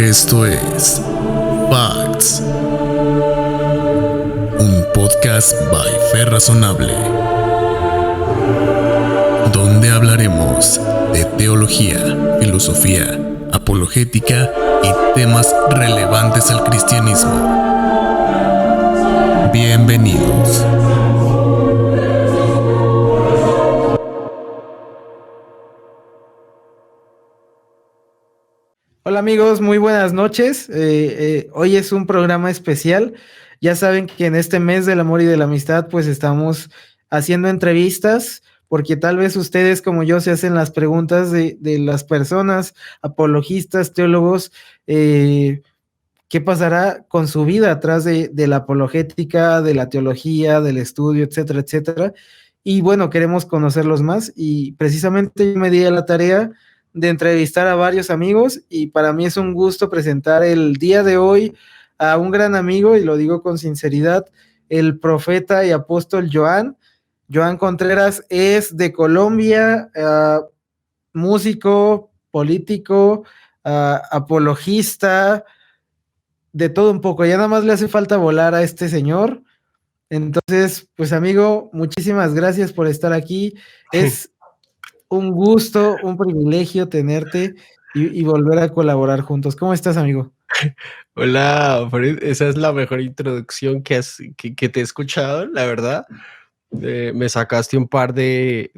Esto es Facts, un podcast by Fe Razonable, donde hablaremos de teología, filosofía, apologética y temas relevantes al cristianismo. Bienvenidos. Hola amigos, muy buenas noches. Hoy es un programa especial. Ya saben que en este mes del amor y de la amistad pues estamos haciendo entrevistas porque tal vez ustedes como yo se hacen las preguntas de las personas, apologistas, teólogos, ¿qué pasará con su vida atrás de la apologética, de la teología, del estudio, etcétera, etcétera? Y bueno, queremos conocerlos más y precisamente yo me di a la tarea de entrevistar a varios amigos y para mí es un gusto presentar el día de hoy a un gran amigo, y lo digo con sinceridad, el profeta y apóstol Joan. Joan Contreras es de Colombia, músico, político, apologista, de todo un poco. Ya nada más le hace falta volar a este señor. Entonces, pues amigo, muchísimas gracias por estar aquí. Es un gusto, un privilegio tenerte y volver a colaborar juntos. ¿Cómo estás, amigo? Hola, Fred, esa es la mejor introducción que te he escuchado, la verdad. Me sacaste un par de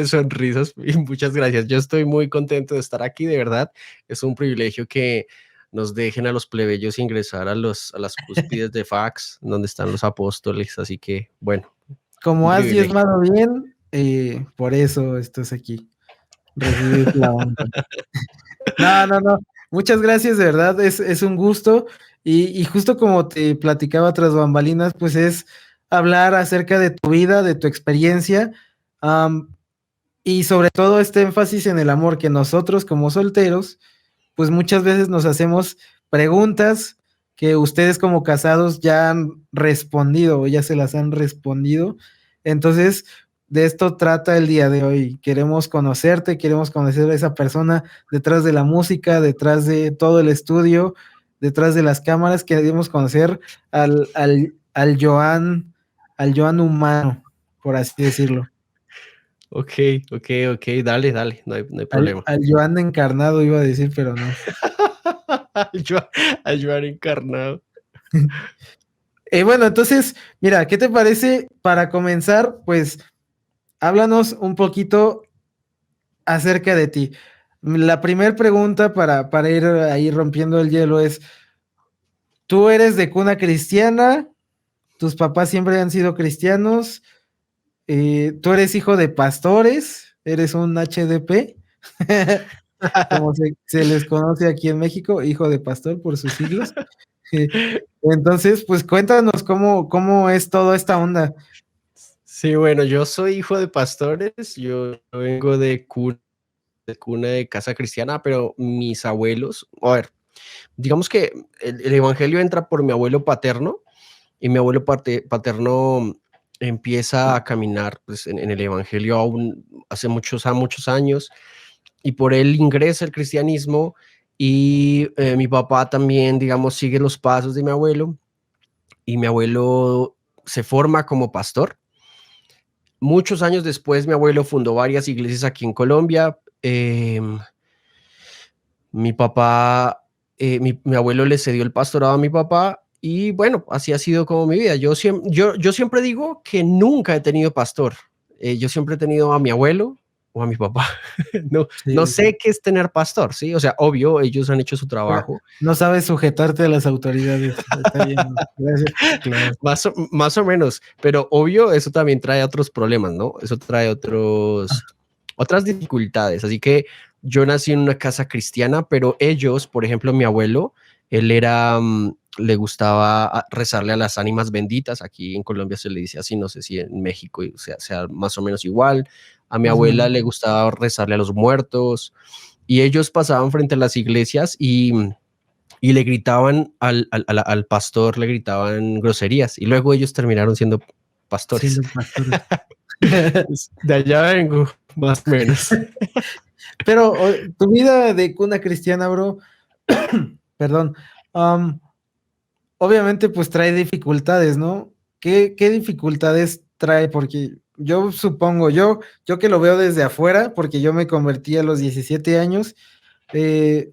sonrisas y muchas gracias. Yo estoy muy contento de estar aquí, de verdad. Es un privilegio que nos dejen a los plebeyos ingresar a las cúspides de Fax, donde están los apóstoles. Así que, bueno, Como un has privilegio. diezmado bien, por eso estás aquí. Recibes la honra. No. Muchas gracias, de verdad, es un gusto. Y justo como te platicaba tras bambalinas, pues es hablar acerca de tu vida, de tu experiencia, y sobre todo este énfasis en el amor, que nosotros como solteros, pues muchas veces nos hacemos preguntas que ustedes como casados ya han respondido o ya se las han respondido. Entonces, de esto trata el día de hoy. Queremos conocerte, queremos conocer a esa persona detrás de la música, detrás de todo el estudio, detrás de las cámaras. Queremos conocer al Joan humano, por así decirlo. Ok, dale, no hay problema. Al Joan encarnado iba a decir, pero no. Al Joan encarnado. Bueno, entonces, mira, ¿qué te parece para comenzar? Pues háblanos un poquito acerca de ti. La primera pregunta para ir ahí rompiendo el hielo es, ¿tú eres de cuna cristiana? ¿Tus papás siempre han sido cristianos? ¿Tú eres hijo de pastores? ¿Eres un HDP? Como se les conoce aquí en México, hijo de pastor por sus siglos. Entonces, pues cuéntanos cómo es toda esta onda. Sí, bueno, yo soy hijo de pastores, yo vengo de cuna de casa cristiana, pero mis abuelos, a ver, digamos que el evangelio entra por mi abuelo paterno y mi abuelo paterno empieza a caminar pues, en el evangelio aún hace muchos años y por él ingresa el cristianismo y mi papá también, digamos, sigue los pasos de mi abuelo y mi abuelo se forma como pastor. Muchos años después, mi abuelo fundó varias iglesias aquí en Colombia. Mi papá, mi abuelo le cedió el pastorado a mi papá y bueno, así ha sido como mi vida. Yo siempre digo que nunca he tenido pastor. Yo siempre he tenido a mi abuelo o a mi papá. No Sí. sé qué es tener pastor, ¿sí? O sea, obvio, ellos han hecho su trabajo. No sabes sujetarte a las autoridades. Está bien. Gracias. Claro. Más o menos, pero obvio, eso también trae otros problemas, ¿no? Eso trae otras dificultades. Así que yo nací en una casa cristiana, pero ellos, por ejemplo, mi abuelo, él era, le gustaba rezarle a las ánimas benditas. Aquí en Colombia se le dice así, no sé si en México sea más o menos igual. A mi abuela le gustaba rezarle a los muertos y ellos pasaban frente a las iglesias y le gritaban al pastor, le gritaban groserías y luego ellos terminaron siendo pastores. Siendo pastores. De allá vengo, más o menos. Pero tu vida de cuna cristiana, bro, perdón, obviamente pues trae dificultades, ¿no? ¿Qué dificultades trae? Porque yo supongo, yo que lo veo desde afuera, porque yo me convertí a los 17 años, eh,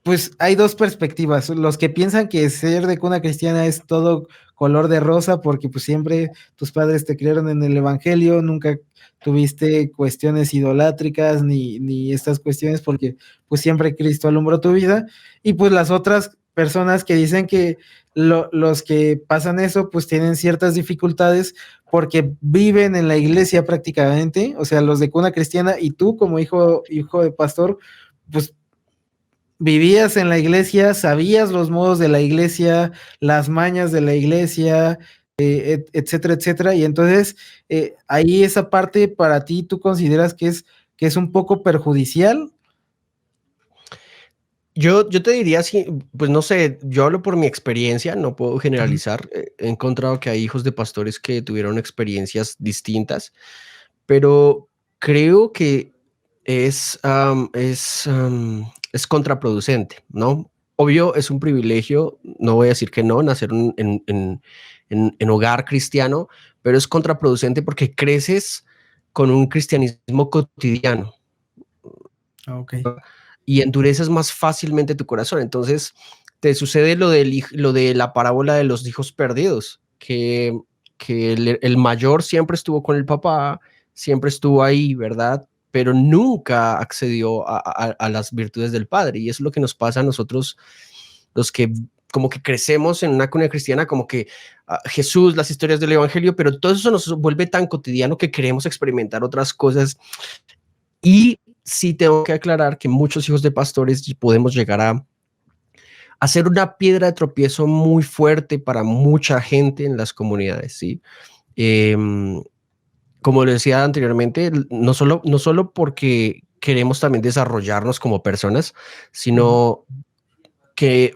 pues hay dos perspectivas. Los que piensan que ser de cuna cristiana es todo color de rosa, porque pues siempre tus padres te criaron en el evangelio, nunca tuviste cuestiones idolátricas ni estas cuestiones, porque pues siempre Cristo alumbró tu vida. Y pues las otras personas que dicen que los que pasan eso, pues tienen ciertas dificultades porque viven en la iglesia prácticamente, o sea, los de cuna cristiana y tú como hijo de pastor, pues vivías en la iglesia, sabías los modos de la iglesia, las mañas de la iglesia, etcétera, etcétera. Y entonces ahí esa parte para ti, ¿tú consideras que es un poco perjudicial? Yo te diría, sí, pues no sé, yo hablo por mi experiencia, no puedo generalizar. He encontrado que hay hijos de pastores que tuvieron experiencias distintas, pero creo que es contraproducente, ¿no? Obvio, es un privilegio, no voy a decir que no, nacer en hogar cristiano, pero es contraproducente porque creces con un cristianismo cotidiano Ok. y endureces más fácilmente tu corazón. Entonces, te sucede lo de la parábola de los hijos perdidos, que el mayor siempre estuvo con el papá, siempre estuvo ahí, ¿verdad? Pero nunca accedió a las virtudes del padre. Y eso es lo que nos pasa a nosotros, los que como que crecemos en una cuna cristiana, como que Jesús, las historias del evangelio, pero todo eso nos vuelve tan cotidiano que queremos experimentar otras cosas. Y sí tengo que aclarar que muchos hijos de pastores podemos llegar a hacer una piedra de tropiezo muy fuerte para mucha gente en las comunidades, ¿sí? Eh, Como le decía anteriormente, no solo porque queremos también desarrollarnos como personas, sino que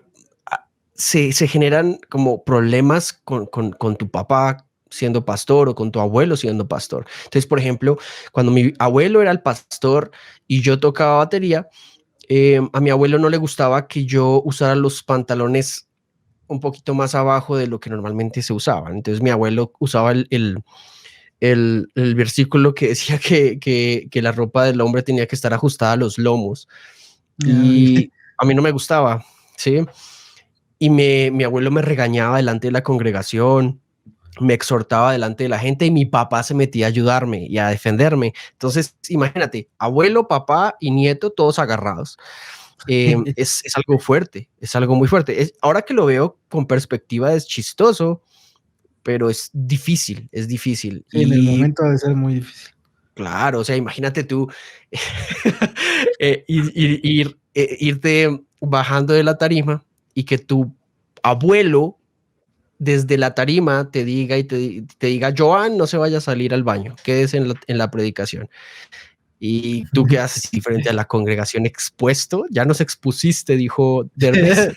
se generan como problemas con tu papá siendo pastor o con tu abuelo siendo pastor. Entonces, por ejemplo, cuando mi abuelo era el pastor y yo tocaba batería, a mi abuelo no le gustaba que yo usara los pantalones un poquito más abajo de lo que normalmente se usaban. Entonces mi abuelo usaba el versículo que decía que la ropa del hombre tenía que estar ajustada a los lomos. Y a mí no me gustaba, ¿sí? Y mi abuelo me regañaba delante de la congregación, me exhortaba delante de la gente y mi papá se metía a ayudarme y a defenderme. Entonces, imagínate, abuelo, papá y nieto todos agarrados. Es algo fuerte, es algo muy fuerte. Ahora que lo veo con perspectiva es chistoso, pero es difícil, es difícil. Sí, en el Y momento ha de ser muy difícil. claro, o sea, imagínate tú irte bajando de la tarima y que tu abuelo desde la tarima te diga te diga, Joan, no se vaya a salir al baño, quédese en la predicación. Y tú quedas así frente a la congregación expuesto, ya nos expusiste, dijo Derbez.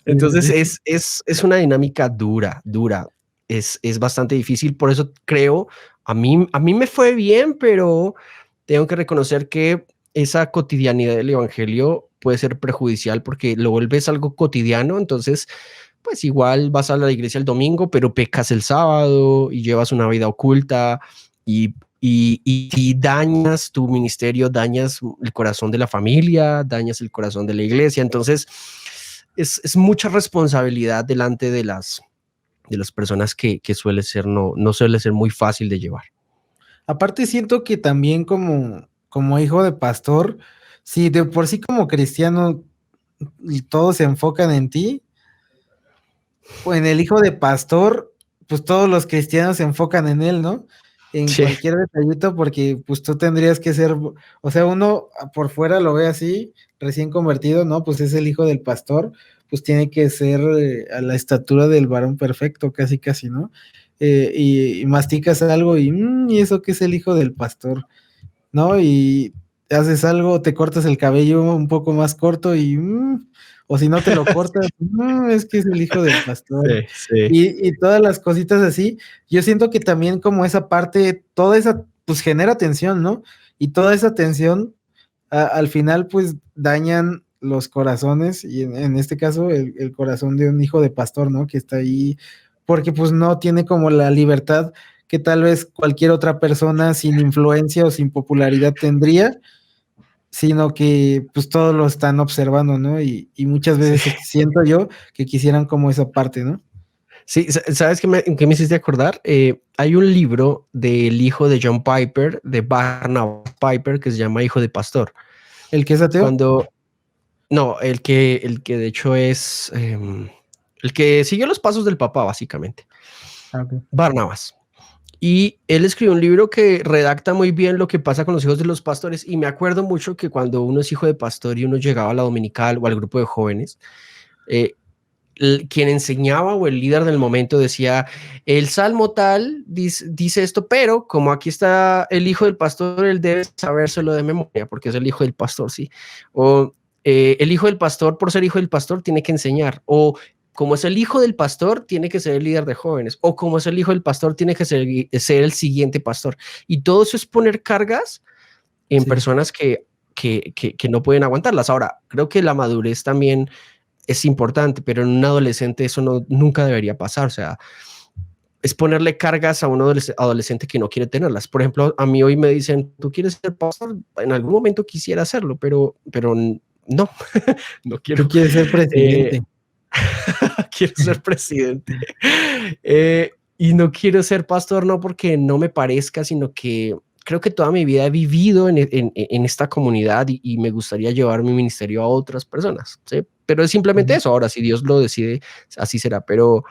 Entonces es una dinámica dura, dura. Es bastante difícil, por eso creo, a mí me fue bien, pero tengo que reconocer que esa cotidianidad del evangelio puede ser perjudicial porque lo vuelves algo cotidiano, entonces pues igual vas a la iglesia el domingo, pero pecas el sábado y llevas una vida oculta y dañas tu ministerio, dañas el corazón de la familia, dañas el corazón de la iglesia, entonces es mucha responsabilidad delante de las personas que suele ser, no suele ser muy fácil de llevar. Aparte siento que también como hijo de pastor, si de por sí como cristiano todos se enfocan en ti, o en el hijo de pastor, pues todos los cristianos se enfocan en él, ¿no? En Sí. cualquier detallito, porque pues tú tendrías que ser, o sea, uno por fuera lo ve así, recién convertido, ¿no? Pues es el hijo del pastor, pues tiene que ser a la estatura del varón perfecto, casi, casi, ¿no? Y masticas algo y eso que es el hijo del pastor, ¿no? Y haces algo, te cortas el cabello un poco más corto o si no te lo cortas, es que es el hijo del pastor. Sí, sí. Y todas las cositas así, yo siento que también como esa parte, toda esa, pues genera tensión, ¿no? Y toda esa tensión al final pues dañan los corazones y en este caso el corazón de un hijo de pastor, ¿no? Que está ahí porque pues no tiene como la libertad que tal vez cualquier otra persona sin influencia o sin popularidad tendría, sino que pues todos lo están observando, ¿no? Y muchas Sí. veces siento yo que quisieran como esa parte, ¿no? Sí, ¿sabes qué me hiciste acordar? Hay un libro del hijo de John Piper, de Barnabas Piper, que se llama Hijo de Pastor. ¿El que es ateo? No, el que de hecho es el que siguió los pasos del papá, básicamente. Okay. Barnabas. Y él escribió un libro que redacta muy bien lo que pasa con los hijos de los pastores. Y me acuerdo mucho que cuando uno es hijo de pastor y uno llegaba a la dominical o al grupo de jóvenes, eh, quien enseñaba o el líder del momento decía, el salmo tal dice esto, pero como aquí está el hijo del pastor, él debe sabérselo de memoria porque es el hijo del pastor, sí. O el hijo del pastor, por ser hijo del pastor, tiene que enseñar. O como es el hijo del pastor, tiene que ser el líder de jóvenes. O como es el hijo del pastor, tiene que ser el siguiente pastor. Y todo eso es poner cargas en personas que no pueden aguantarlas. Ahora, creo que la madurez también es importante, pero en un adolescente eso nunca debería pasar. O sea, es ponerle cargas a un adolescente que no quiere tenerlas. Por ejemplo, a mí hoy me dicen, ¿tú quieres ser pastor? En algún momento quisiera hacerlo, pero no, no quiero. Tú quieres ser presidente. Quiero ser presidente. Y no quiero ser pastor, no porque no me parezca, sino que creo que toda mi vida he vivido en esta comunidad y me gustaría llevar mi ministerio a otras personas, ¿sí? Pero es simplemente eso. Ahora, si Dios lo decide, así será. Pero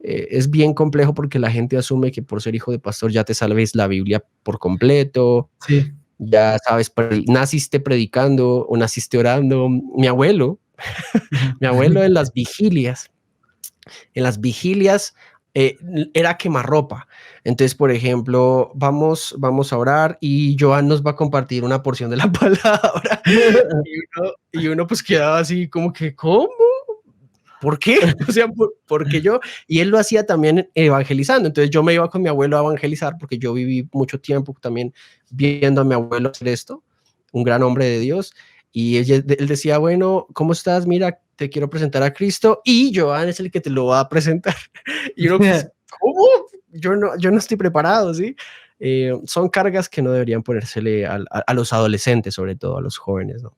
es bien complejo porque la gente asume que por ser hijo de pastor ya te sabes la Biblia por completo, Sí. ya sabes, naciste predicando o naciste orando. Mi abuelo en las vigilias era quemarropa. Entonces, por ejemplo, vamos a orar y Joan nos va a compartir una porción de la palabra y uno pues quedaba así como que, ¿cómo? ¿Por qué? O sea, porque yo, y él lo hacía también evangelizando. Entonces yo me iba con mi abuelo a evangelizar porque yo viví mucho tiempo también viendo a mi abuelo hacer esto, un gran hombre de Dios. Y él decía, bueno, ¿cómo estás? Mira, te quiero presentar a Cristo y Joan es el que te lo va a presentar. Y uno, pues, ¿cómo? Yo no estoy preparado, ¿sí? Son cargas que no deberían ponérsele a los adolescentes, sobre todo a los jóvenes, ¿no?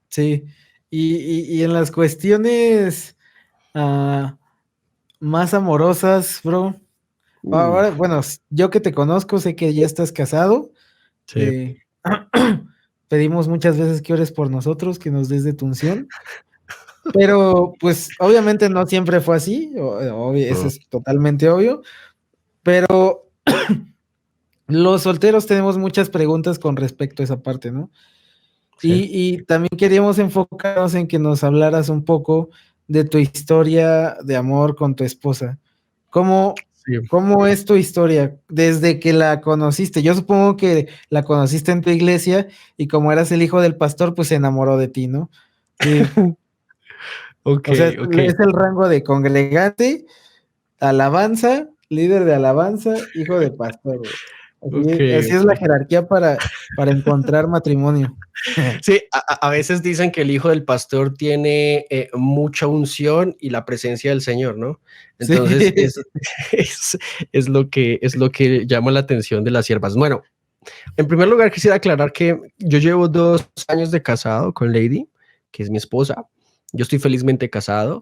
Sí, y en las cuestiones más amorosas, bro. Ahora, bueno, yo que te conozco, sé que ya estás casado. Sí. Pedimos muchas veces que ores por nosotros, que nos des de tu unción. Pero, pues, obviamente no siempre fue así. Eso es totalmente obvio. Pero los solteros tenemos muchas preguntas con respecto a esa parte, ¿no? Sí. Y también queríamos enfocarnos en que nos hablaras un poco de tu historia de amor con tu esposa. ¿Cómo es tu historia desde que la conociste? Yo supongo que la conociste en tu iglesia y como eras el hijo del pastor, pues se enamoró de ti, ¿no? Sí. Okay, o sea, okay. es el rango de congregante, alabanza, líder de alabanza, hijo de pastor, güey. Así es la jerarquía para encontrar matrimonio. Sí, a veces dicen que el hijo del pastor tiene mucha unción y la presencia del Señor, ¿no? Entonces Sí. es lo que llama la atención de las siervas. Bueno, en primer lugar quisiera aclarar que yo llevo 2 años de casado con Lady, que es mi esposa. Yo estoy felizmente casado,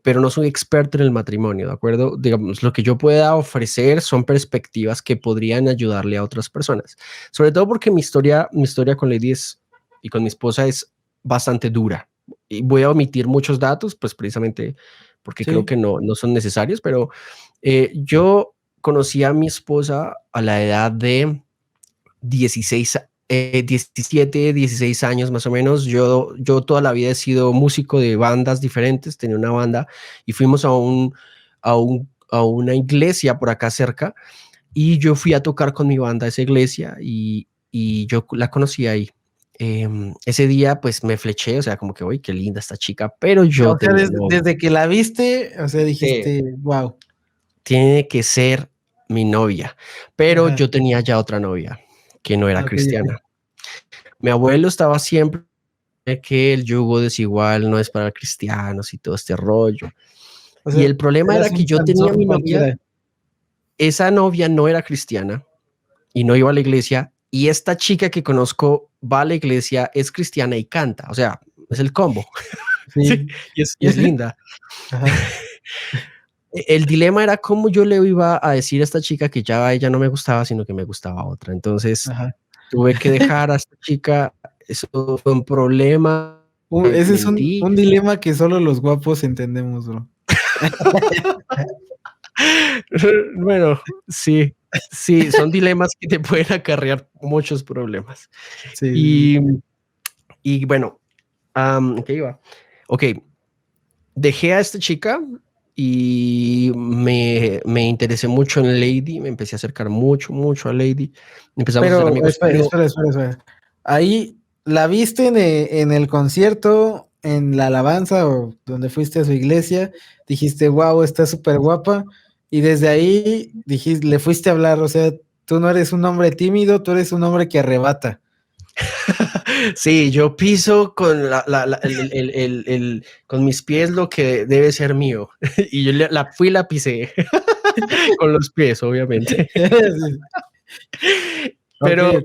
pero no soy experto en el matrimonio, ¿de acuerdo? Digamos, lo que yo pueda ofrecer son perspectivas que podrían ayudarle a otras personas. Sobre todo porque mi historia con Lady y con mi esposa es bastante dura. Y voy a omitir muchos datos, pues precisamente porque creo Sí. que no son necesarios, pero yo conocí a mi esposa a la edad de 17, 16 años más o menos. Yo toda la vida he sido músico de bandas diferentes, tenía una banda y fuimos a una iglesia por acá cerca y yo fui a tocar con mi banda a esa iglesia y yo la conocí ahí. Ese día pues me fleché, o sea, como que, uy, qué linda esta chica, pero yo O sea, tenía novia. desde que la viste, o sea, dijiste, wow. Tiene que ser mi novia, pero Ajá. yo tenía ya otra novia que no era Ok. cristiana. Mi abuelo estaba siempre que el yugo desigual no es para cristianos y todo este rollo. O Y sea, el problema eras era que un yo tenía panzón mi novia, cualquiera. esa novia no era cristiana y no iba a la iglesia, y esta chica que conozco va a la iglesia, es cristiana y canta, o sea, es el combo. Sí, Sí. y es linda. Ajá. El dilema era cómo yo le iba a decir a esta chica que ya a ella no me gustaba, sino que me gustaba otra. Entonces Ajá. tuve que dejar a esta chica, eso fue un problema, Ese es mentí. un dilema que solo los guapos entendemos, bro. Bueno, sí, sí, son dilemas que te pueden acarrear muchos problemas. Sí, sí, Y, y bueno, ¿qué iba? Ok, dejé a esta chica y me interesé mucho en Lady, me empecé a acercar mucho, mucho a Lady, empezamos a ser pero amigos, espera, pero espera, espera, espera. Ahí, ¿la viste en el concierto, en la alabanza o donde fuiste a su iglesia? Dijiste, wow, está súper guapa. Y desde ahí dijiste, le fuiste a hablar, o sea, tú no eres un hombre tímido, tú eres un hombre que arrebata. sí, yo piso con, con mis pies lo que debe ser mío. Y yo fui y la pisé con los pies, obviamente. Sí. Ok, Pero ok.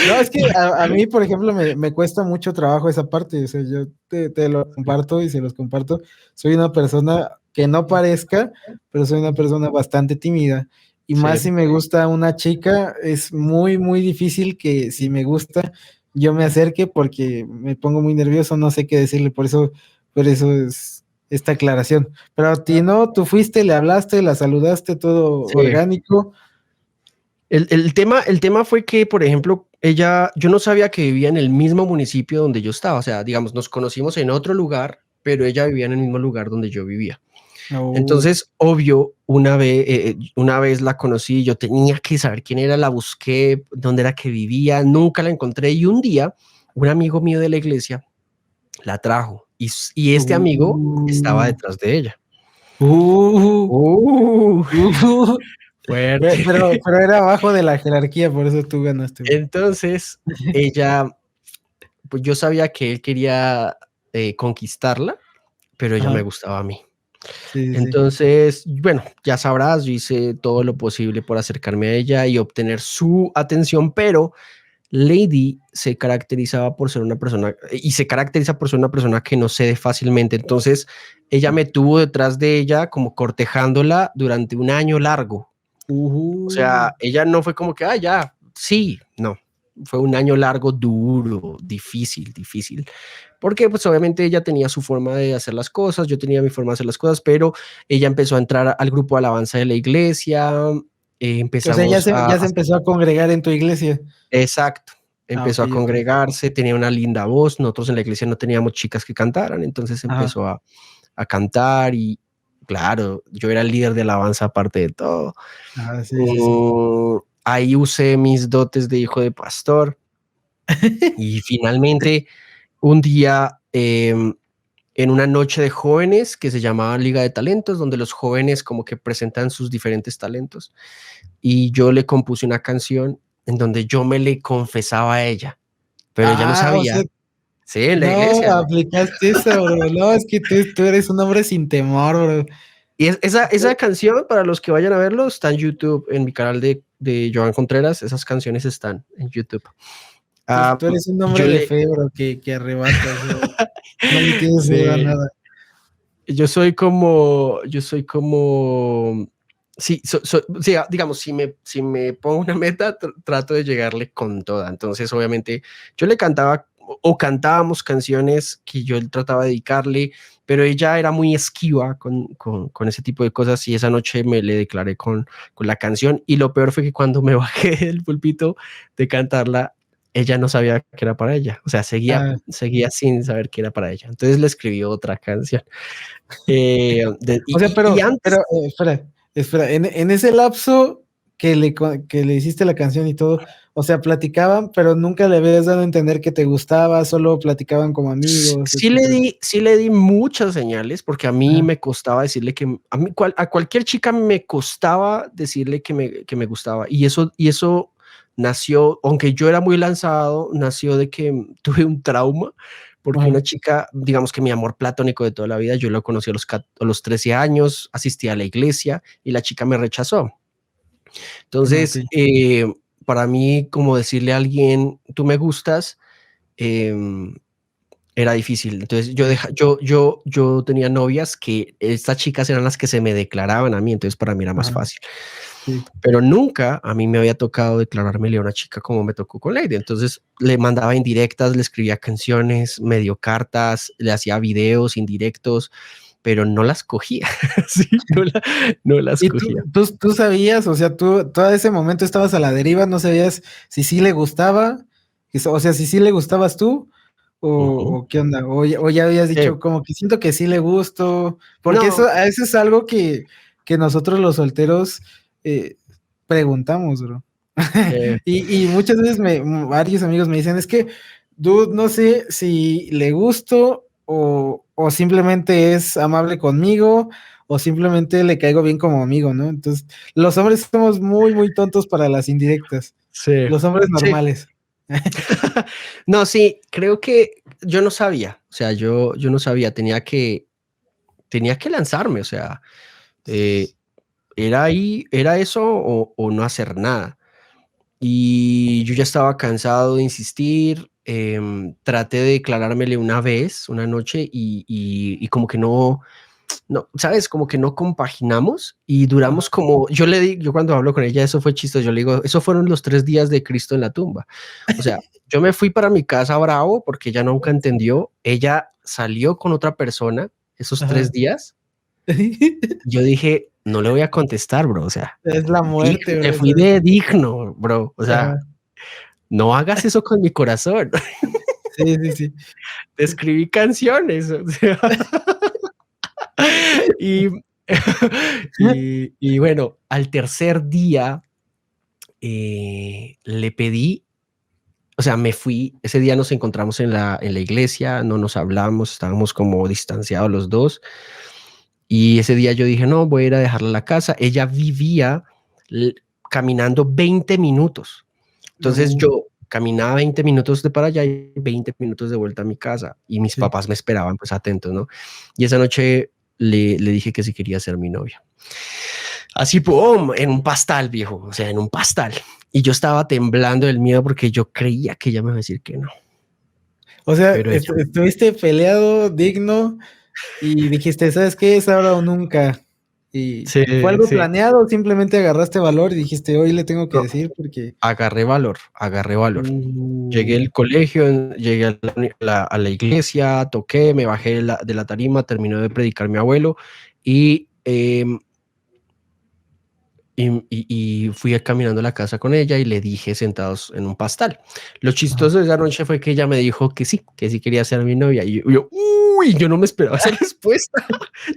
No, es que a mí, por ejemplo, me cuesta mucho trabajo esa parte. O sea, yo te lo comparto y se los comparto. Soy una persona que no parezca, pero soy una persona bastante tímida. Y más sí. si me gusta una chica, es muy, muy difícil que si me gusta, yo me acerque porque me pongo muy nervioso, no sé qué decirle. Por eso es esta aclaración. Pero a ti no, tú fuiste, le hablaste, la saludaste, todo Sí. orgánico. El tema fue que, por ejemplo, yo no sabía que vivía en el mismo municipio donde yo estaba. O sea, digamos, nos conocimos en otro lugar, pero ella vivía en el mismo lugar donde yo vivía. Oh. Entonces, obvio, una vez la conocí, yo tenía que saber quién era, la busqué, dónde era que vivía, nunca la encontré. Y un día, un amigo mío de la iglesia la trajo y este amigo estaba Uh, detrás de ella. uh, Uh, uh. fuerte. Pero era abajo de la jerarquía, por eso tú ganaste, bro. Entonces, ella, pues yo sabía que él quería conquistarla, pero ella me Ajá. gustaba a mí. Sí, sí, sí. Entonces, bueno, ya sabrás, yo hice todo lo posible por acercarme a ella y obtener su atención, pero Lady se caracterizaba por ser una persona, y se caracteriza por ser una persona que no cede fácilmente. Entonces, ella me tuvo detrás de ella como cortejándola durante un año largo. O Uh, sea, ella no fue como que, ah, ya, sí, no. Fue un año largo, duro, difícil, difícil. Porque pues obviamente ella tenía su forma de hacer las cosas, yo tenía mi forma de hacer las cosas, pero ella empezó a entrar al grupo de alabanza de la iglesia, o sea, empezamos ya se empezó a congregar en tu iglesia. exacto, Ah, ok, empezó a ok. congregarse, tenía una linda voz, nosotros en la iglesia no teníamos chicas que cantaran, entonces Ajá. empezó a cantar y claro, yo era el líder de alabanza aparte de todo. Ah, sí, sí, sí. Ahí usé mis dotes de hijo de pastor y finalmente un día en una noche de jóvenes que se llamaba Liga de Talentos, donde los jóvenes como que presentan sus diferentes talentos y yo le compuse una canción en donde yo me le confesaba a ella, pero ella no Ah, o sabía. sea, Sí, en la no iglesia. aplicaste esa, bro. No, es que tú eres un hombre sin temor, bro. Y esa canción, para los que vayan a verlo, está en YouTube, en mi canal de Joan Contreras, esas canciones están en YouTube. Tú eres un Y yo hombre de le, fe, bro, que arrebata, o sea, no le tienes miedo a sí, nada. yo soy como, sí, sí, digamos, si me pongo una meta, trato de llegarle con toda. Entonces, obviamente, yo le cantaba o cantábamos canciones que yo trataba de dedicarle, pero ella era muy esquiva con ese tipo de cosas y esa noche me le declaré con la canción y lo peor fue que cuando me bajé del púlpito de cantarla, ella no sabía que era para ella, o sea, Ah, seguía sin saber que era para ella. Entonces le escribí otra canción. o sea, Y antes, espera, en ese lapso que le hiciste la canción y todo, o sea, platicaban, pero nunca le habías dado a entender que te gustaba, solo platicaban como amigos, etcétera. sí le di muchas señales porque a mí Ajá. me costaba decirle a cualquier chica me costaba decirle que me gustaba y eso nació, aunque yo era muy lanzado, nació de que tuve un trauma, porque una chica, digamos que mi amor platónico de toda la vida, yo lo conocí a los 13 años, asistí a la iglesia y la chica me rechazó. Entonces, Ok. para mí, como decirle a alguien, tú me gustas, era difícil. Entonces yo tenía novias que estas chicas eran las que se me declaraban a mí, entonces para mí era más Ajá, fácil. sí. Pero nunca a mí me había tocado declarármele a una chica como me tocó con Lady. Entonces le mandaba indirectas, le escribía canciones, medio cartas, le hacía videos indirectos, pero no las cogía. Sí, no las ¿Y tú, cogía. tú sabías, o sea, tú todo ese momento estabas a la deriva, no sabías si sí le gustaba, o sea, si sí le gustabas tú, Ujú. o qué onda, o ya habías Eh, dicho como que siento que sí le gusto, porque no, eso es algo que nosotros los solteros preguntamos, bro. eh, Y muchas veces varios amigos me dicen, es que, dude, no sé si le gusto o simplemente es amable conmigo o simplemente le caigo bien como amigo, ¿no? Entonces, los hombres somos muy, muy tontos para las indirectas, sí, los hombres sí. normales. No, sí, creo que yo no sabía, o sea, yo no sabía, tenía que lanzarme, o sea, eh, era ahí, era eso o no hacer nada. Y yo ya estaba cansado de insistir, traté de declarármele una vez, una noche, y como que no, ¿sabes? Como que no compaginamos y Ajá. duramos como, yo cuando hablo con ella, eso fue chistoso, yo le digo, eso fueron los 3 días de Cristo en la tumba. O sea, yo me fui para mi casa bravo porque ella nunca entendió, ella salió con otra persona esos Ajá. 3 días. Yo dije, no le voy a contestar, bro, o sea, Es la muerte, me bro, fui ¿sabes? de digno, bro, o sea, Ajá. no hagas eso con mi corazón. Sí, sí, sí. Te escribí canciones, o sea, y, y bueno, al tercer día le pedí, o sea, me fui, ese día nos encontramos en la iglesia, no nos hablamos, estábamos como distanciados los dos, y ese día yo dije, no, voy a ir a dejarla a la casa. Ella vivía l- caminando 20 minutos. Entonces No. yo caminaba 20 minutos de para allá y 20 minutos de vuelta a mi casa y mis Sí. papás me esperaban pues atentos, ¿no? Y esa noche le dije que si quería ser mi novia. Así, ¡pum! En un pastal, viejo, o sea, en un pastal. Y yo estaba temblando del miedo porque yo creía que ella me iba a decir que no, O sea, pero ella, estuviste peleado, digno, y dijiste, ¿sabes qué? Es ahora o nunca. ¿Y sí, fue algo sí, planeado o simplemente agarraste valor y dijiste, hoy le tengo que no, decir porque... agarré valor, agarré valor. Llegué Uh, al colegio, llegué a la iglesia, toqué, me bajé de la tarima, terminó de predicar mi abuelo y, y fui caminando a la casa con ella y le dije sentados en un pastal. Lo ajá. chistoso de esa noche fue que ella me dijo que sí quería ser mi novia. Y yo, uy, yo no me esperaba esa respuesta.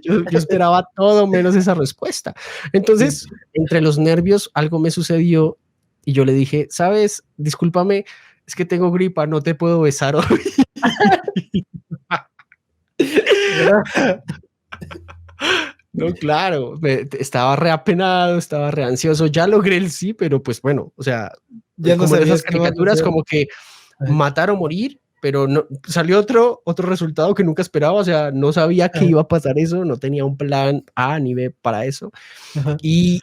Yo esperaba todo menos esa respuesta. Sí. Entonces, entre los nervios, algo me sucedió y yo le dije, sabes, discúlpame, es que tengo gripa, no te puedo besar hoy. ¿Verdad? No, claro, estaba reapenado, estaba re ansioso, ya logré el sí, pero pues bueno, o sea, Ya no como en esas sabías qué más caricaturas, hacer. como que Ajá, matar o morir, pero no, salió otro resultado que nunca esperaba, o sea, no sabía que ajá, iba a pasar eso, no tenía un plan A ni B para eso, ajá. y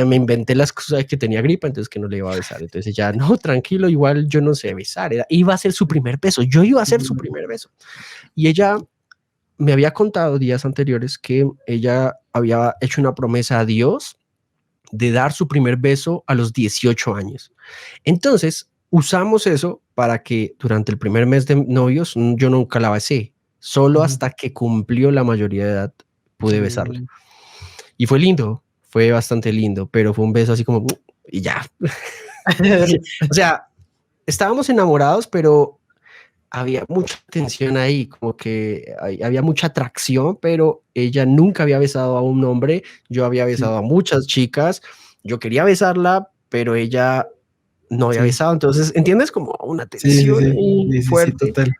me inventé la excusa de que tenía gripa, entonces que no le iba a besar, entonces ya, no, tranquilo, igual yo no sé besar, iba a ser su primer beso, yo iba a ser su primer beso, y ella me había contado días anteriores que ella había hecho una promesa a Dios de dar su primer beso a los 18 años. Entonces, usamos eso para que durante el primer mes de novios yo nunca la besé, solo Ujú. hasta que cumplió la mayoría de edad pude besarla. Uh. Y fue lindo, fue bastante lindo, pero fue un beso así como y ya. O sea, estábamos enamorados, pero había mucha tensión ahí, como que había mucha atracción, pero ella nunca había besado a un hombre, yo había Sí, besado a muchas chicas, yo quería besarla, pero ella no había sí, besado, entonces, ¿entiendes? Como una sí, sí, tensión sí, ahí sí, sí, sí, fuerte, total.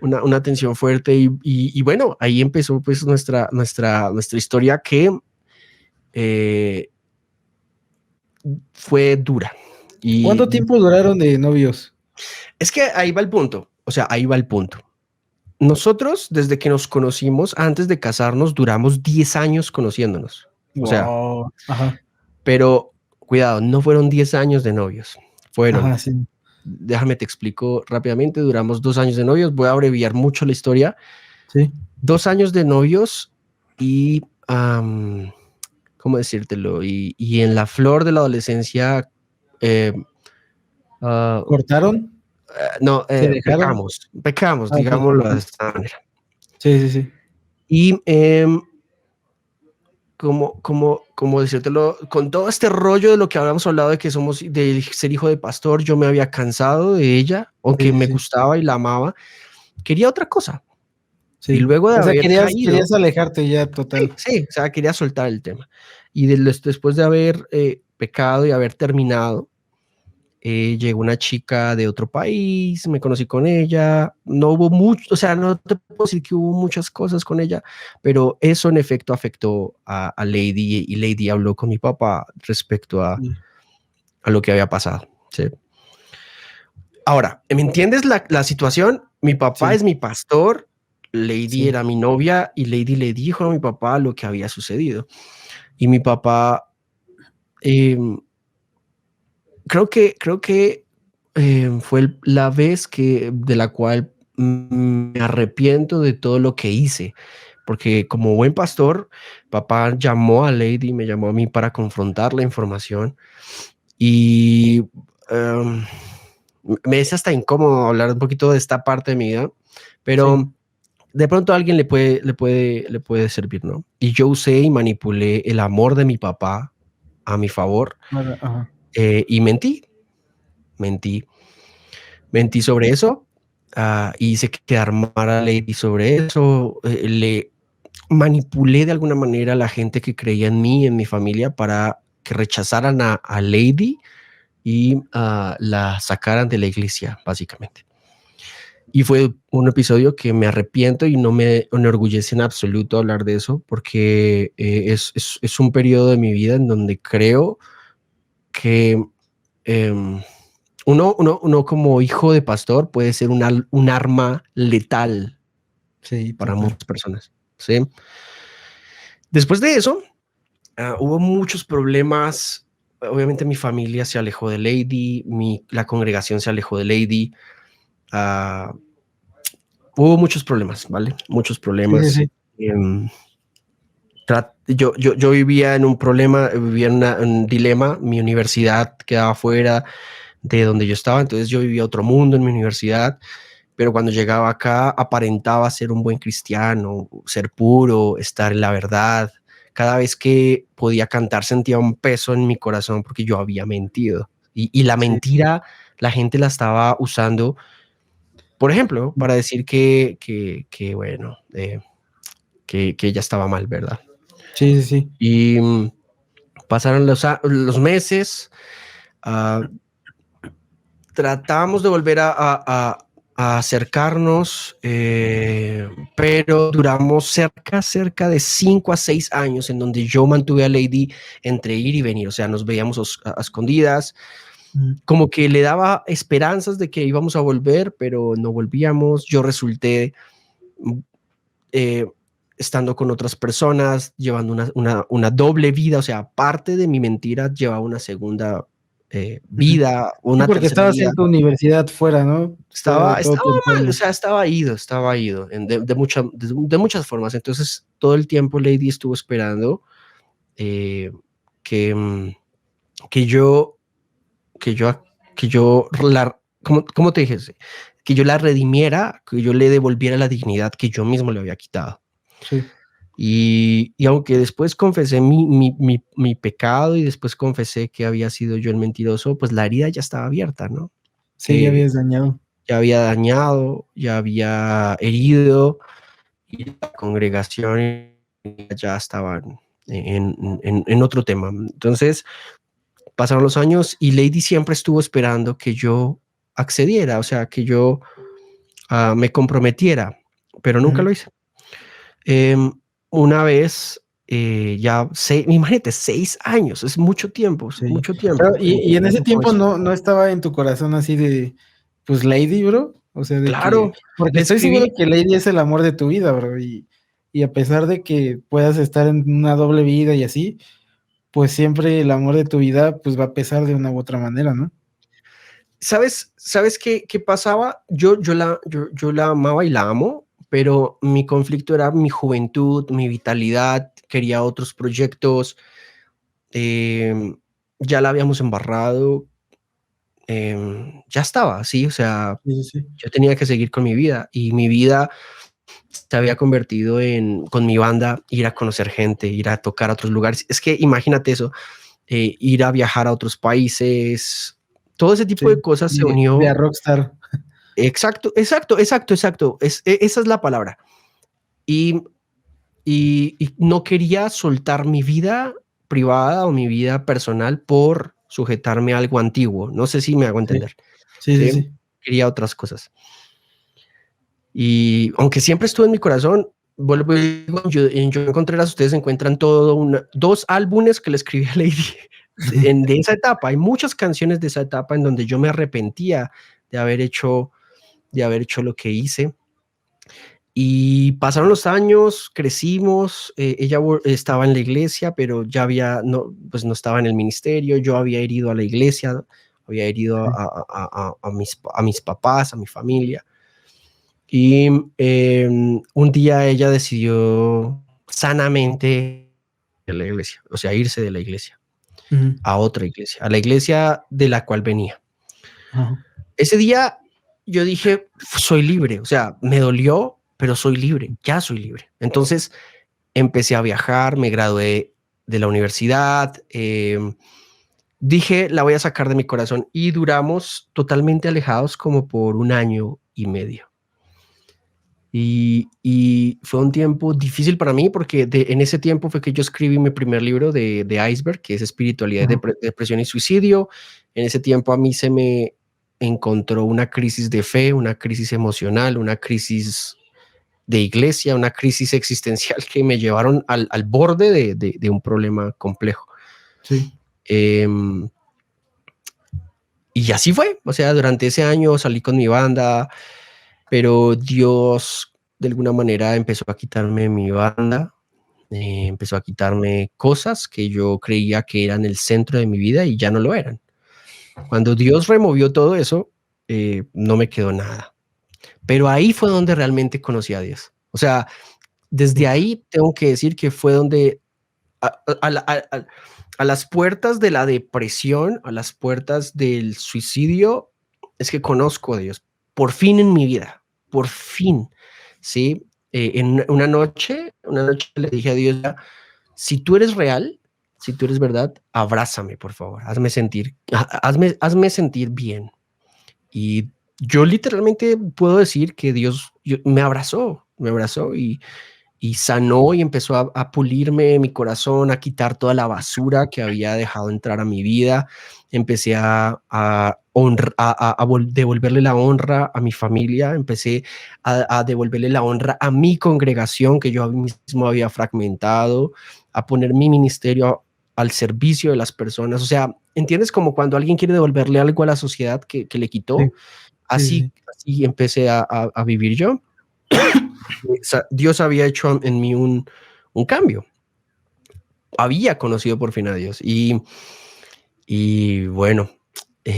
una tensión fuerte y bueno, ahí empezó pues nuestra historia que eh, fue dura. ¿Cuánto tiempo duraron de novios? Es que ahí va el punto. O sea, ahí va el punto. Nosotros, desde que nos conocimos, antes de casarnos, duramos 10 años conociéndonos. O sea, Wow. Ajá, pero cuidado, no fueron 10 años de novios. Fueron, ajá, sí. déjame te explico rápidamente, duramos 2 años de novios. Voy a abreviar mucho la historia. Sí. 2 años de novios y, ¿cómo decírtelo? Y en la flor de la adolescencia, ah, ¿Cortaron? no, ¿Se dejaron? pecamos, Ah, ok, digámoslo de ajá. esta manera. Sí, sí, sí. Y como decírtelo, con todo este rollo de lo que habíamos hablado de que somos, de ser hijo de pastor, yo me había cansado de ella, Sí, aunque sí, me sí. gustaba y la amaba, quería otra cosa. Y Sí. luego de O sea, haber querías caído, alejarte ya total. sí, o sea, quería soltar el tema. Y después de haber pecado y haber terminado, llegó una chica de otro país, me conocí con ella, no hubo mucho, o sea, no te puedo decir que hubo muchas cosas con ella, pero eso en efecto afectó a Lady y Lady habló con mi papá respecto Sí, a lo que había pasado. ¿Sí? Ahora, ¿me entiendes la situación? Mi papá sí, es mi pastor, Lady sí. era mi novia y Lady le dijo a mi papá lo que había sucedido. Y mi papá, eh, creo que fue la vez de la cual me arrepiento de todo lo que hice, porque como buen pastor, papá llamó a Lady, me llamó a mí para confrontar la información y um, me es hasta incómodo hablar un poquito de esta parte de mi vida, Sí. pero de pronto a alguien le puede servir, ¿no? Y yo usé y manipulé el amor de mi papá a mi favor Ajá. y mentí mentí sobre eso, hice que armara Lady sobre eso, le manipulé de alguna manera a la gente que creía en mí, en mi familia, para que rechazaran a Lady y la sacaran de la iglesia, básicamente. Y fue un episodio que me arrepiento y no me enorgullece en absoluto hablar de eso, porque es un periodo de mi vida en donde creo que em, uno como hijo de pastor puede ser un arma letal Sí, para total. muchas personas, ¿sí? Después de eso, hubo muchos problemas. Obviamente mi familia se alejó de Lady, la congregación se alejó de Lady. ah, Hubo muchos problemas, ¿vale? Muchos Sí, sí, problemas. sí. Em, yo vivía en un problema, vivía en un dilema. Mi universidad quedaba fuera de donde yo estaba, entonces yo vivía otro mundo en mi universidad, pero cuando llegaba acá aparentaba ser un buen cristiano, ser puro, estar en la verdad. Cada vez que podía cantar sentía un peso en mi corazón porque yo había mentido. Y la Sí. mentira la gente la estaba usando, por ejemplo, para decir que bueno, que ella estaba mal, ¿verdad? Sí, sí, sí. Y pasaron los meses, ah, tratamos de volver a acercarnos, pero duramos cerca de 5 a 6 años en donde yo mantuve a Lady entre ir y venir, o sea, nos veíamos a escondidas, Mm. como que le daba esperanzas de que íbamos a volver, pero no volvíamos. Yo resulté eh, estando con otras personas, llevando una doble vida, o sea, parte de mi mentira llevaba una segunda Ujú. vida, Sí, una porque tercera estabas vida. en tu universidad fuera, ¿no? Fuera de todo Estaba tu mal, o entorno. sea, estaba ido de muchas formas. Entonces, todo el tiempo Lady estuvo esperando eh, que, que yo, que yo, que yo ¿cómo te dije? Que yo la redimiera, que yo le devolviera la dignidad que yo mismo le había quitado. Sí. Y aunque después confesé mi pecado y después confesé que había sido yo el mentiroso, pues la herida ya estaba abierta, ¿no? Sí, ya habías dañado. Ya había dañado, ya había herido y la congregación ya estaban en otro tema. Entonces pasaron los años y Lady siempre estuvo esperando que yo accediera, o sea, que yo me comprometiera, pero nunca Ujú. lo hice. Una vez imagínate, 6 años, es mucho tiempo, Sí. Pero, y en un ese grupo de tiempo eso. no estaba en tu corazón así de, pues Lady, bro. O sea, de que, Claro, porque le estoy seguro escribí. que Lady es el amor de tu vida, bro. Y a pesar de que puedas estar en una doble vida y así, pues siempre el amor de tu vida, pues va a pesar de una u otra manera, ¿no? ¿Sabes qué pasaba? Yo la amaba y la amo, pero mi conflicto era mi juventud, mi vitalidad, quería otros proyectos, em, ya la habíamos embarrado, ya estaba, sí, o sea, Sí, sí, sí. yo tenía que seguir con mi vida y mi vida se había convertido con mi banda, ir a conocer gente, ir a tocar a otros lugares. Es que imagínate eso, ir a viajar a otros países, todo ese tipo Sí, de cosas se de a unió. Rockstar. Exacto, exacto, exacto, exacto. Esa es la palabra. Y, y no quería soltar mi vida privada o mi vida personal por sujetarme a algo antiguo. No sé si me hago Sí, entender. sí, sí, ¿Sí? sí. Quería otras cosas. Y aunque siempre estuvo en mi corazón, vuelvo y digo, en Joan Contreras ustedes encuentran dos álbumes que le escribí a Lady de esa etapa. Hay muchas canciones de esa etapa en donde yo me arrepentía de de haber hecho lo que hice. Y pasaron los años, crecimos, ella estaba en la iglesia, pero ya no, pues no estaba en el ministerio, yo había herido a la iglesia, había herido Sí. a mis papás, a mi familia. Y un día ella decidió sanamente de la iglesia, o sea, irse de la iglesia Ujú. a otra iglesia, a la iglesia de la cual venía. Ajá. Ese día yo dije, soy libre, o sea, me dolió, pero soy libre, ya soy libre. Entonces empecé a viajar, me gradué de la universidad, dije, la voy a sacar de mi corazón y duramos totalmente alejados como por 1 año y medio. Y fue un tiempo difícil para mí porque en ese tiempo fue que yo escribí mi primer libro de Iceberg, que es Espiritualidad, Ajá. Depresión y Suicidio. En ese tiempo a mí se me encontró una crisis de fe, una crisis emocional, una crisis de iglesia, una crisis existencial que me llevaron al borde de un problema complejo. Sí. Em, y así fue, o sea, durante ese año salí con mi banda, pero Dios de alguna manera empezó a quitarme mi banda, empezó a quitarme cosas que yo creía que eran el centro de mi vida y ya no lo eran. Cuando Dios removió todo eso, no me quedó nada. Pero ahí fue donde realmente conocí a Dios. O sea, desde Uf. ahí tengo que decir que fue donde a las puertas de la depresión, a las puertas del suicidio, es que conozco a Dios. Por fin en mi vida, por fin, ¿sí? En una noche le dije a Dios, si tú eres real, si tú eres verdad, abrázame, por favor, hazme sentir bien. Y yo literalmente puedo decir que Dios me abrazó y sanó y empezó a pulirme mi corazón, a quitar toda la basura que había dejado entrar a mi vida. Empecé a devolverle la honra a mi familia, empecé a devolverle la honra a mi congregación que yo mismo había fragmentado, a poner mi ministerio al servicio de las personas. O sea, ¿entiendes? Como cuando alguien quiere devolverle algo a la sociedad que le Sí, quitó. sí, sí, Así empecé a vivir yo. Dios había hecho en mí un cambio. Había conocido por fin a Dios. Y bueno,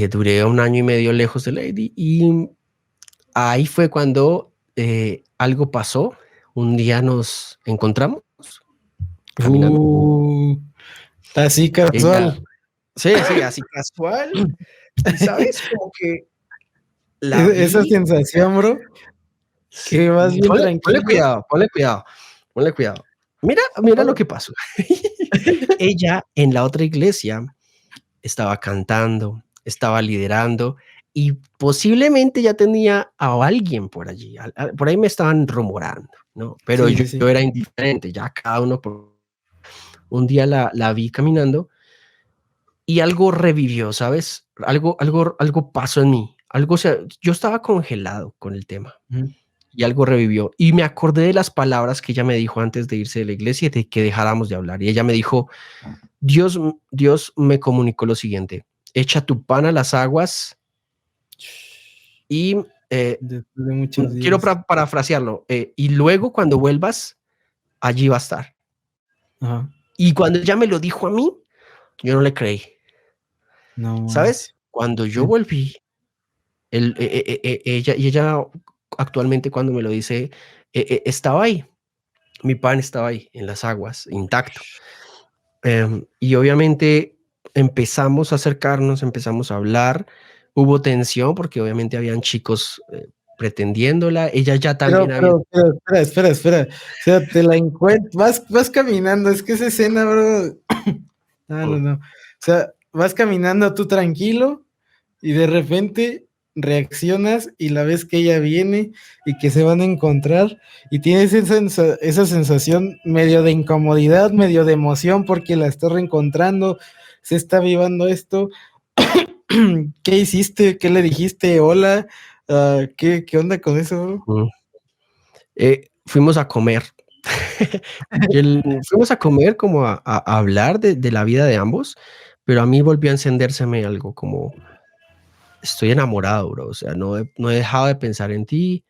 duré 1 año y medio lejos de Lady. Y ahí fue cuando algo pasó. Un día nos encontramos sí. caminando. Así Ella, casual. sí, así casual. Y sabes, como que la Esa vi. sensación, bro, que vas bien Ponle tranquilo. cuidado, ponle cuidado, ponle cuidado. Mira lo Oh, que pasó. Ella en la otra iglesia estaba cantando, estaba liderando y posiblemente ya tenía a alguien por allí. Por ahí me estaban rumorando, ¿no? Pero sí, yo, sí, sí. yo era indiferente, ya cada uno un día la vi caminando y algo revivió, ¿sabes? Algo pasó en mí. Yo estaba congelado con el tema. Ujú. y algo revivió. Y me acordé de las palabras que ella me dijo antes de irse de la iglesia, de que dejáramos de hablar. Y ella me dijo, Dios me comunicó lo siguiente: echa tu pan a las aguas y Después de muchos quiero días. parafrasearlo, y luego cuando vuelvas, allí va a estar. Ajá. Y cuando ella me lo dijo a mí, yo no le creí. No, ¿Sabes? Cuando yo sí. volví, ella actualmente cuando me lo dice, estaba ahí, mi pan estaba ahí en las aguas, intacto. Y obviamente empezamos a acercarnos, empezamos a hablar, hubo tensión porque obviamente habían chicos pretendiéndola, ella ya también había... Espera. O sea, te la encuentras, vas caminando, es que esa escena, bro. No. O sea, vas caminando tú tranquilo y de repente reaccionas y la ves que ella viene y que se van a encontrar y tienes esa sensación medio de incomodidad, medio de emoción porque la estás reencontrando, se está vivando esto. ¿Qué hiciste? ¿Qué le dijiste? Hola. ¿Qué onda con eso, bro? Fuimos a comer. Fuimos a comer como a hablar de la vida de ambos, pero a mí volvió a encendérseme algo como estoy enamorado, bro. O sea, no he dejado de pensar en ti,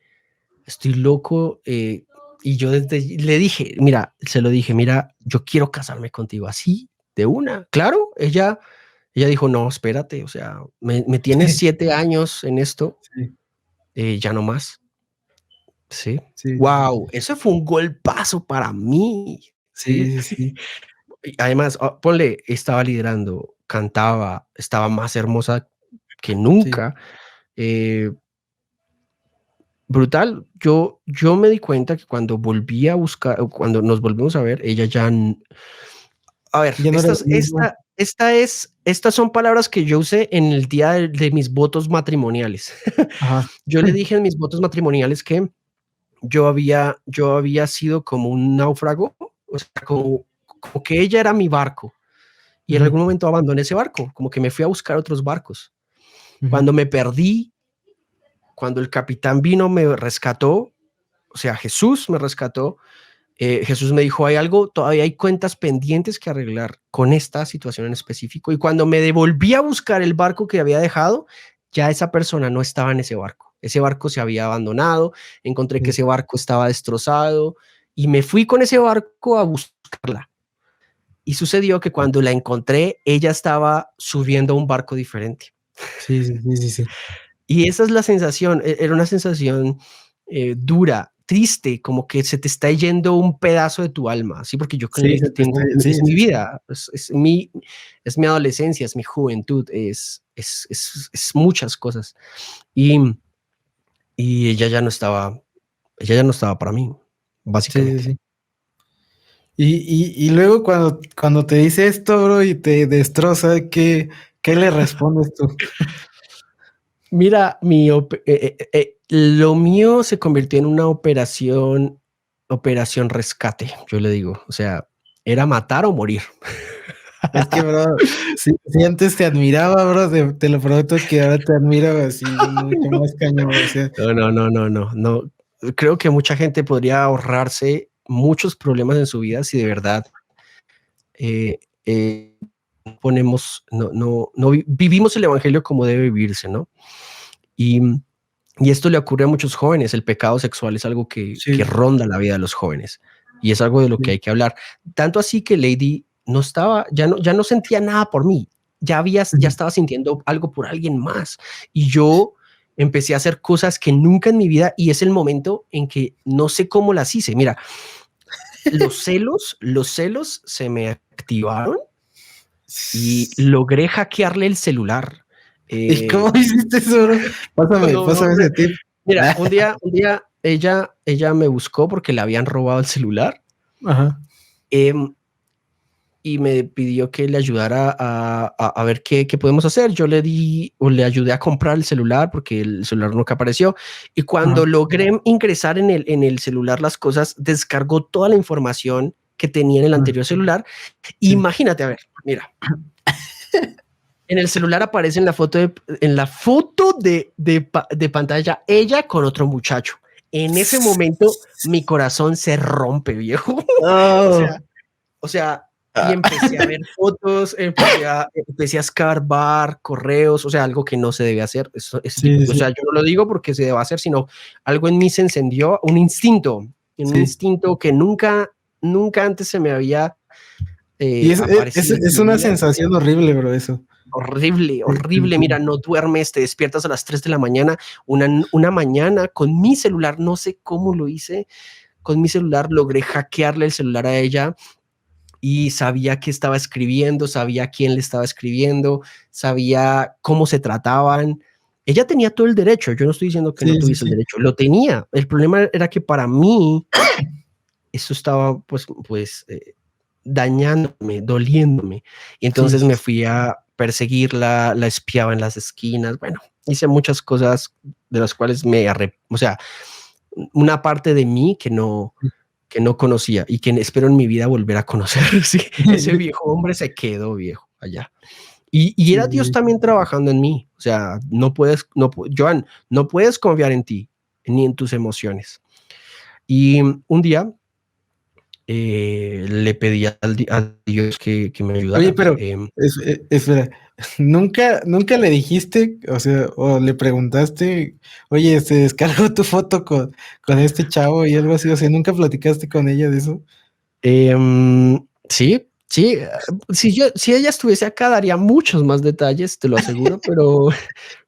estoy loco. Y yo le dije, se lo dije, mira, yo quiero casarme contigo así, de una. Claro, ella dijo, no, espérate, o sea, me tienes 7 años en esto, ya no más. Sí. Sí. Wow, eso fue un golpazo para mí. Sí. Sí. Además, ponle, estaba liderando, cantaba, estaba más hermosa que nunca. Brutal. Yo me di cuenta que cuando volví a buscar, cuando nos volvimos a ver, ella ya... A ver, Ya no era lo mismo. estas son palabras que yo usé en el día de mis votos matrimoniales. Ajá. Yo le dije en mis votos matrimoniales que yo había sido como un náufrago, o sea, como que ella era mi barco, y en algún momento abandoné ese barco, como que me fui a buscar otros barcos. Cuando me perdí, cuando el capitán vino, me rescató, o sea, Jesús me rescató. Jesús me dijo, todavía hay cuentas pendientes que arreglar con esta situación en específico. Y cuando me devolví a buscar el barco que había dejado, ya esa persona no estaba en ese barco. Ese barco se había abandonado, encontré que ese barco estaba destrozado y me fui con ese barco a buscarla. Y sucedió que cuando la encontré, ella estaba subiendo a un barco diferente. Sí. Y esa es la sensación, era una sensación dura, triste, como que se te está yendo un pedazo de tu alma, ¿sí? Porque yo con Lady tengo, es mi vida, es mi adolescencia, es mi juventud, es muchas cosas. Y ella ya no estaba para mí, básicamente. Sí. Y luego cuando te dice esto, bro, y te destroza, ¿qué le respondes tú? Mira, lo mío se convirtió en una operación rescate, yo le digo. O sea, era matar o morir. Es que, bro, si antes te admiraba, bro, te lo prometo que ahora te admiro así mucho más cañón, o sea. No. Creo que mucha gente podría ahorrarse muchos problemas en su vida si de verdad vivimos el evangelio como debe vivirse, ¿no? Y esto le ocurre a muchos jóvenes. El pecado sexual es algo que ronda la vida de los jóvenes y es algo de lo que hay que hablar. Tanto así que Lady ya no sentía nada por mí. Ya estaba sintiendo algo por alguien más. Y yo empecé a hacer cosas que nunca en mi vida, y es el momento en que no sé cómo las hice. Mira, los celos se me activaron y logré hackearle el celular. ¿Y cómo hiciste eso, bro? Pásame ese tip. Mira, un día ella me buscó porque le habían robado el celular. Ajá. Y me pidió que le ayudara a ver qué podemos hacer. Yo le ayudé a comprar el celular porque el celular nunca apareció. Y cuando logré ingresar en el celular las cosas, descargó toda la información que tenía en el anterior celular. Imagínate, a ver, mira. En el celular aparece en la foto de pantalla ella con otro muchacho. En ese momento mi corazón se rompe, viejo. Oh. O sea, y empecé a ver fotos, empecé a escarbar correos, o sea, algo que no se debe hacer. Sí. O sea, yo no lo digo porque se deba hacer, sino algo en mí se encendió, un instinto que nunca antes se me había Y aparecido. es una sensación horrible, bro, eso. Horrible. Sí. Mira, no duermes, te despiertas a las 3 de la mañana. Una mañana con mi celular, no sé cómo lo hice, con mi celular logré hackearle el celular a ella y sabía qué estaba escribiendo, sabía quién le estaba escribiendo, sabía cómo se trataban. Ella tenía todo el derecho, yo no estoy diciendo que no tuviese el derecho, lo tenía. El problema era que para mí eso estaba pues dañándome, doliéndome. Y entonces me fui a perseguirla, la espiaba en las esquinas. Bueno, hice muchas cosas de las cuales o sea, una parte de mí que no conocía y que espero en mi vida volver a conocer. Sí, ese viejo hombre se quedó viejo allá. Y era Dios también trabajando en mí. O sea, Joan, no puedes confiar en ti ni en tus emociones. Y un día le pedí a Dios que me ayudara. Oye, pero espera, ¿nunca le dijiste, o sea, o le preguntaste, oye, se descargó tu foto con este chavo y algo así? O sea, ¿nunca platicaste con ella de eso? Sí. Si ella estuviese acá daría muchos más detalles, te lo aseguro,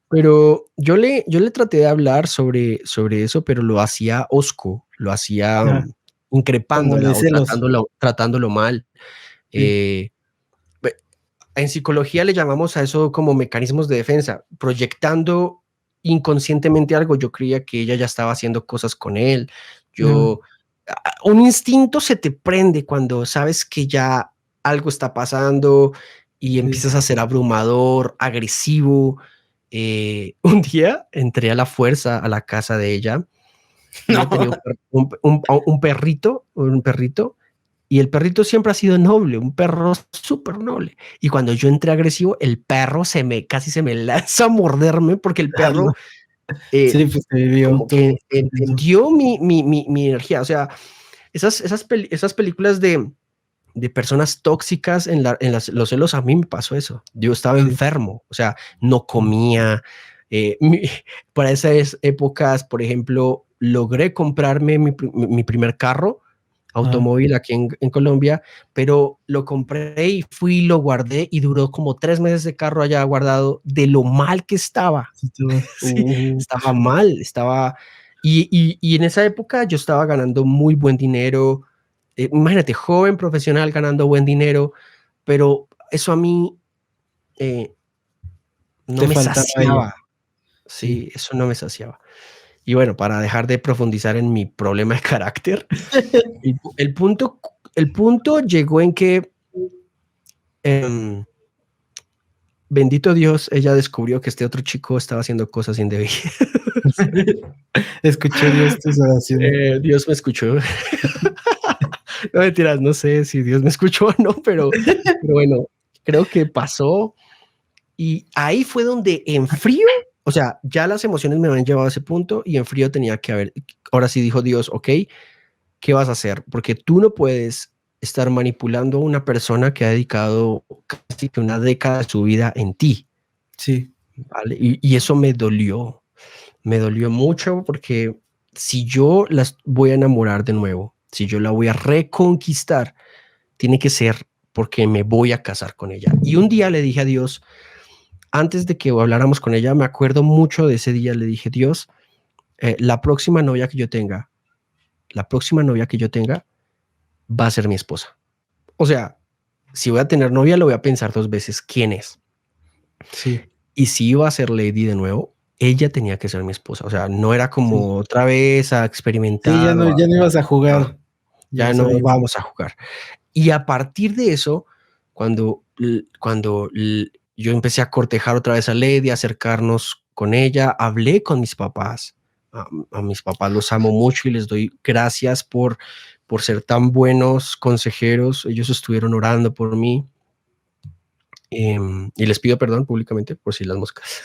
pero yo le traté de hablar sobre eso, pero lo hacía hosco, lo hacía Como increpándola de o celos. tratándolo mal. Sí. En psicología le llamamos a eso como mecanismos de defensa, proyectando inconscientemente algo. Yo creía que ella ya estaba haciendo cosas con él. Un instinto se te prende cuando sabes que ya algo está pasando y empiezas a ser abrumador, agresivo. Un día entré a la fuerza a la casa de ella. Ella tenía un perrito, y el perrito siempre ha sido noble, un perro súper noble. Y cuando yo entré agresivo, el perro casi se me lanza a morderme porque el perro Sí, pues se vivió como que entendió mi energía. O sea, esas películas de personas tóxicas los celos, a mí me pasó eso. Yo estaba enfermo, o sea, no comía. Para esas épocas, por ejemplo, logré comprarme mi primer carro automóvil aquí en Colombia, pero lo compré y fui, lo guardé y duró como 3 meses de carro allá guardado de lo mal que estaba. Sí, estaba mal, y en esa época yo estaba ganando muy buen dinero. Imagínate, joven profesional ganando buen dinero, pero eso a mí no me saciaba. Sí, eso no me saciaba. Y bueno, para dejar de profundizar en mi problema de carácter, el punto llegó en que, bendito Dios, ella descubrió que este otro chico estaba haciendo cosas indebidas. Escuchó Dios tus oraciones. Dios me escuchó. No mentiras, no sé si Dios me escuchó o no, pero bueno, creo que pasó. Y ahí fue donde en frío, o sea, ya las emociones me habían llevado a ese punto y en frío tenía que haber, ahora sí dijo Dios, ok, ¿qué vas a hacer? Porque tú no puedes estar manipulando a una persona que ha dedicado casi que una década de su vida en ti. Sí. ¿Vale? Y eso me dolió mucho porque si yo las voy a enamorar de nuevo, si yo la voy a reconquistar, tiene que ser porque me voy a casar con ella. Y un día le dije a Dios, antes de que habláramos con ella, me acuerdo mucho de ese día, le dije, Dios, la próxima novia que yo tenga va a ser mi esposa. O sea, si voy a tener novia, lo voy a pensar 2 veces quién es. Sí. Y si iba a ser lady de nuevo, ella tenía que ser mi esposa. O sea, no era como otra vez a experimentar. Sí, ya no ibas a jugar. Ya no vamos a jugar. Y a partir de eso, cuando yo empecé a cortejar otra vez a Lady, a acercarnos con ella, hablé con mis papás. A mis papás los amo mucho y les doy gracias por ser tan buenos consejeros. Ellos estuvieron orando por mí. Y les pido perdón públicamente por si las moscas.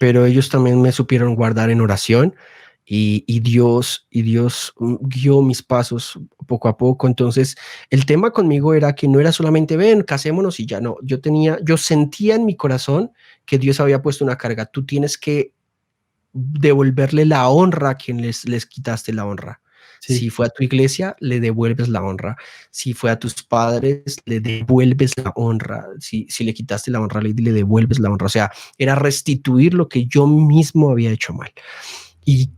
pero ellos también me supieron guardar en oración y Dios guió mis pasos poco a poco. Entonces, el tema conmigo era que no era solamente, ven, casémonos y ya no. Yo sentía en mi corazón que Dios había puesto una carga. Tú tienes que devolverle la honra a quien les quitaste la honra. Sí. Si fue a tu iglesia, le devuelves la honra. Si fue a tus padres, le devuelves la honra. Si le quitaste la honra, le devuelves la honra. O sea, era restituir lo que yo mismo había hecho mal. Y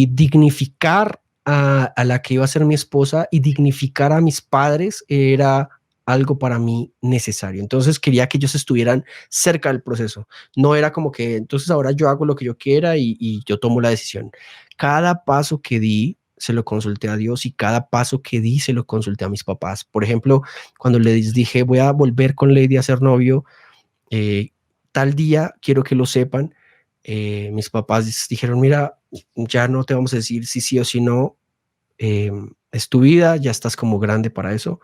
dignificar a la que iba a ser mi esposa y dignificar a mis padres era algo para mí necesario. Entonces quería que ellos estuvieran cerca del proceso. No era como que entonces ahora yo hago lo que yo quiera y yo tomo la decisión. Cada paso que di se lo consulté a Dios y cada paso que di se lo consulté a mis papás. Por ejemplo, cuando les dije voy a volver con Lady a ser novio, tal día quiero que lo sepan. Mis papás dijeron, mira, ya no te vamos a decir si sí o si no, es tu vida, ya estás como grande para eso,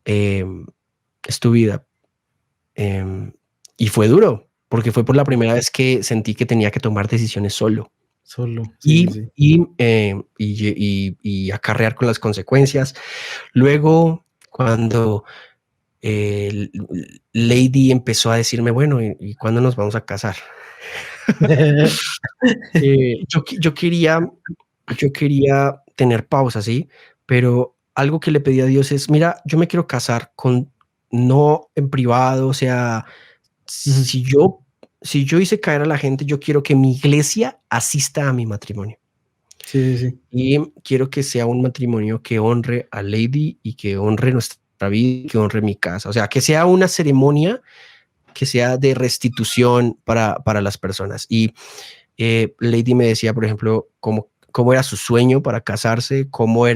es tu vida. Y fue duro, porque fue por la primera vez que sentí que tenía que tomar decisiones solo. Sí, Y acarrear con las consecuencias. Luego, cuando Lady empezó a decirme, bueno, ¿y cuándo nos vamos a casar? Yo quería tener pausa, ¿sí? Pero algo que le pedí a Dios es, mira, yo me quiero casar no en privado, o sea, si yo hice caer a la gente, yo quiero que mi iglesia asista a mi matrimonio. Sí. Y quiero que sea un matrimonio que honre a Lady y que honre nuestra vida, que honre mi casa. O sea, que sea una ceremonia que sea de restitución para las personas. Y Lady me decía, por ejemplo, cómo era su sueño para casarse, cómo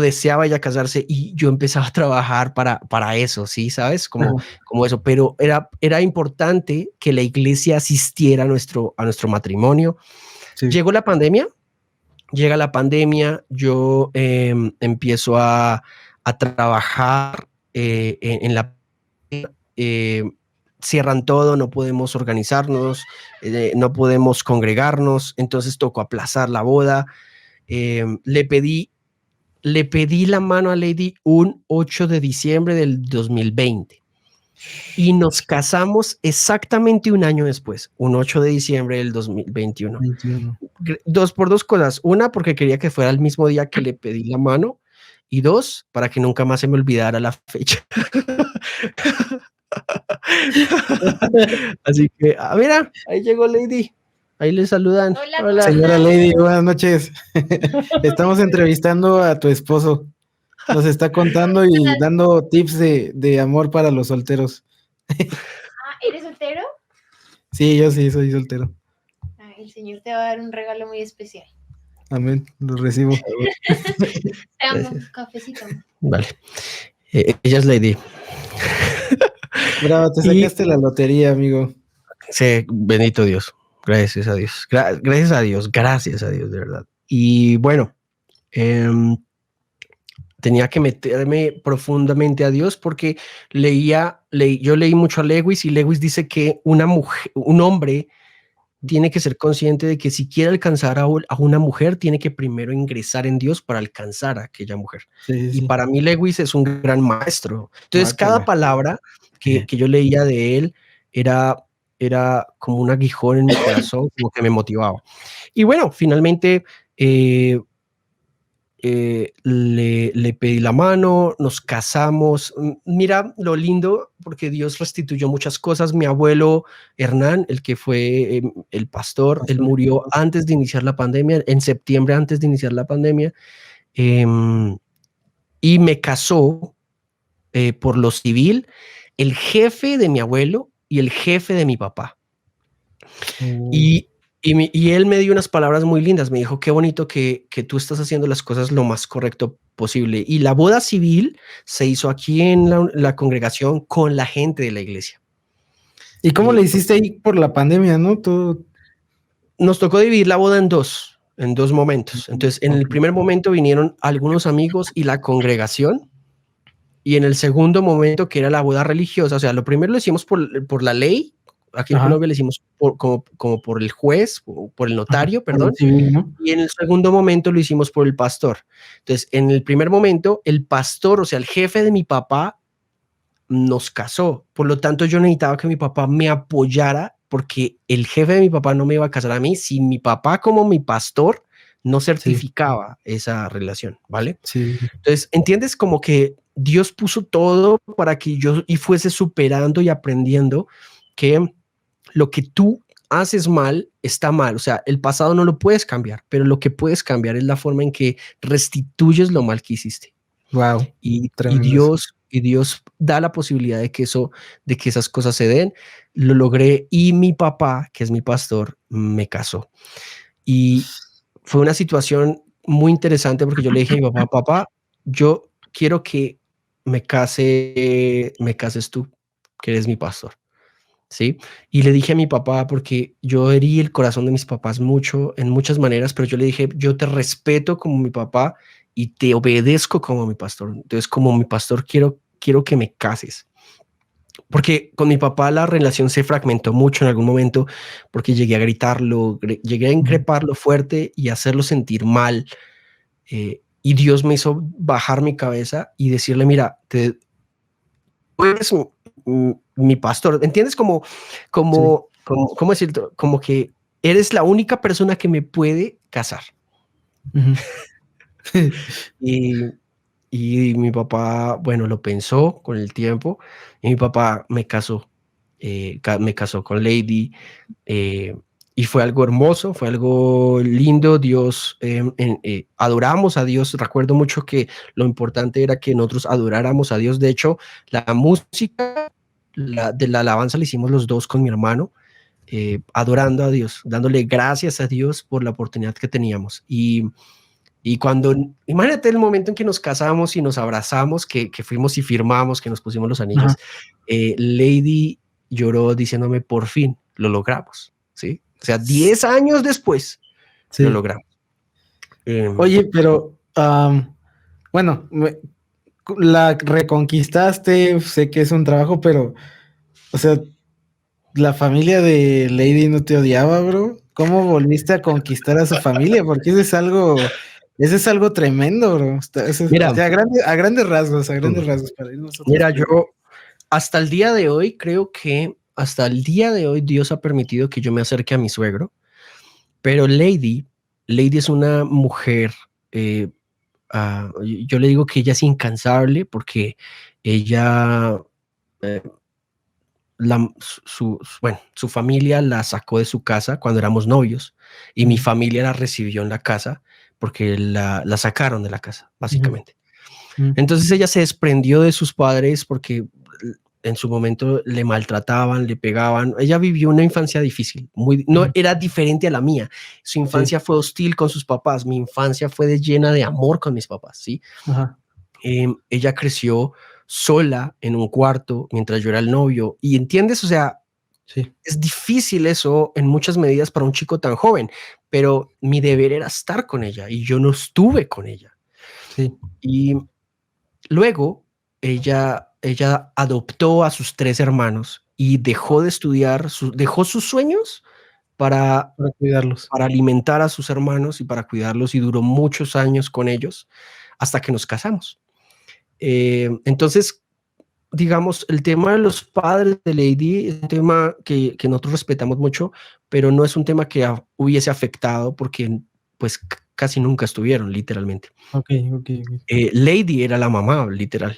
deseaba ella casarse, y yo empezaba a trabajar para eso, ¿sí? ¿Sabes? Como eso, pero era importante que la iglesia asistiera a nuestro matrimonio. Sí. Llega la pandemia, yo empiezo a trabajar en la cierran todo, no podemos organizarnos, no podemos congregarnos, entonces tocó aplazar la boda. Le pedí la mano a Lady un 8 de diciembre del 2020 y nos casamos exactamente un año después, un 8 de diciembre del 2021. 21. Por dos cosas. Una, porque quería que fuera el mismo día que le pedí la mano, y dos, para que nunca más se me olvidara la fecha. Así que, mira, ahí llegó Lady. Ahí le saludan. Hola. Señora Lady, buenas noches. Estamos entrevistando a tu esposo. Nos está contando y dando tips de amor para los solteros. ¿Eres soltero? Sí, yo sí, soy soltero. El Señor te va a dar un regalo muy especial. Amén, lo recibo. Te amo, un cafecito. Vale. Ella es Lady. Bravo, te sacaste la lotería, amigo. Sí, bendito Dios. Gracias a Dios. Gracias a Dios, de verdad. Y bueno, tenía que meterme profundamente a Dios porque yo leí mucho a Lewis, y Lewis dice que un hombre tiene que ser consciente de que si quiere alcanzar a una mujer, tiene que primero ingresar en Dios para alcanzar a aquella mujer. Sí. Y para mí Lewis es un gran maestro. Entonces, cada palabra que yo leía de él era como un aguijón en mi corazón, como que me motivaba. Y bueno, finalmente le pedí la mano, nos casamos. Mira lo lindo, porque Dios restituyó muchas cosas. Mi abuelo Hernán, el que fue el pastor, él murió antes de iniciar la pandemia, en septiembre, antes de iniciar la pandemia, y me casó por lo civil el jefe de mi abuelo y el jefe de mi papá. Y él me dio unas palabras muy lindas. Me dijo, qué bonito que tú estás haciendo las cosas lo más correcto posible. Y la boda civil se hizo aquí en la congregación con la gente de la iglesia. ¿Y cómo le hiciste ahí por la pandemia, no? Nos tocó dividir la boda en dos momentos. Entonces, en el primer momento vinieron algunos amigos y la congregación. Y en el segundo momento, que era la boda religiosa, o sea, lo primero lo hicimos por la ley, Aquí en Ajá. Colombia le decimos como por el juez, o por el notario, Por el perdón. civil, ¿no? Y en el segundo momento lo hicimos por el pastor. Entonces, en el primer momento, el pastor, o sea, el jefe de mi papá, nos casó. Por lo tanto, yo necesitaba que mi papá me apoyara porque el jefe de mi papá no me iba a casar a mí si mi papá como mi pastor no Sí, certificaba esa relación, ¿vale? sí, Entonces, ¿entiendes? Como que Dios puso todo para que yo y fuese superando y aprendiendo que lo que tú haces mal está mal. O sea, el pasado no lo puedes cambiar, pero lo que puedes cambiar es la forma en que restituyes lo mal que hiciste. wow, Y tremendo eso. Dios da la posibilidad de que esas cosas se den. Lo logré y mi papá, que es mi pastor, me casó. Y fue una situación muy interesante porque yo le dije a mi papá, yo quiero que me cases tú, que eres mi pastor. ¿Sí? Y le dije a mi papá, porque yo herí el corazón de mis papás mucho, en muchas maneras, pero yo le dije, yo te respeto como mi papá y te obedezco como mi pastor. Entonces, como mi pastor, quiero que me cases. Porque con mi papá la relación se fragmentó mucho en algún momento, porque llegué a gritarlo, llegué a increparlo fuerte y hacerlo sentir mal. Y Dios me hizo bajar mi cabeza y decirle, mira, tú eres mi pastor, ¿entiendes? Sí. ¿Cómo decirlo? Como que eres la única persona que me puede casar. Ujú. Y, y mi papá, bueno, lo pensó con el tiempo y mi papá me casó con Lady, eh, y fue algo hermoso, fue algo lindo. Dios, adoramos a Dios. Recuerdo mucho que lo importante era que nosotros adoráramos a Dios. De hecho, la música de la alabanza la hicimos los dos con mi hermano, adorando a Dios, dándole gracias a Dios por la oportunidad que teníamos. Y cuando, imagínate el momento en que nos casamos y nos abrazamos, que fuimos y firmamos, que nos pusimos los anillos, Lady lloró diciéndome, por fin, lo logramos, ¿sí? O sea, 10 años después, lo Sí. logramos. Oye, pero bueno, la reconquistaste, sé que es un trabajo, pero, o sea, la familia de Lady no te odiaba, bro. ¿Cómo volviste a conquistar a su familia? Porque eso es algo tremendo, bro. O Mira, sea, a grandes rasgos, para ir nosotros. mira, yo hasta el día de hoy creo que hasta el día de hoy Dios ha permitido que yo me acerque a mi suegro, pero Lady es una mujer, yo le digo que ella es incansable porque ella, eh, bueno, su familia la sacó de su casa cuando éramos novios y mi familia la recibió en la casa porque la sacaron de la casa, básicamente. Entonces ella se desprendió de sus padres porque en su momento le maltrataban, le pegaban. Ella vivió una infancia difícil, no era diferente a la mía. Su infancia fue hostil con sus papás, mi infancia fue llena de amor con mis papás, ¿sí? Ajá. Ella creció sola en un cuarto mientras yo era el novio. Y entiendes, o sea, Sí. es difícil eso en muchas medidas para un chico tan joven, pero mi deber era estar con ella y yo no estuve con ella. Sí. Y luego ella adoptó a sus 3 hermanos y dejó de estudiar, dejó sus sueños para Cuidarlos. alimentar a sus hermanos y para cuidarlos, y duró muchos años con ellos hasta que nos casamos. Entonces, digamos, el tema de los padres de Lady es un tema que nosotros respetamos mucho, pero no es un tema que hubiese afectado porque pues casi nunca estuvieron, literalmente. Ok. Lady era la mamá, literal,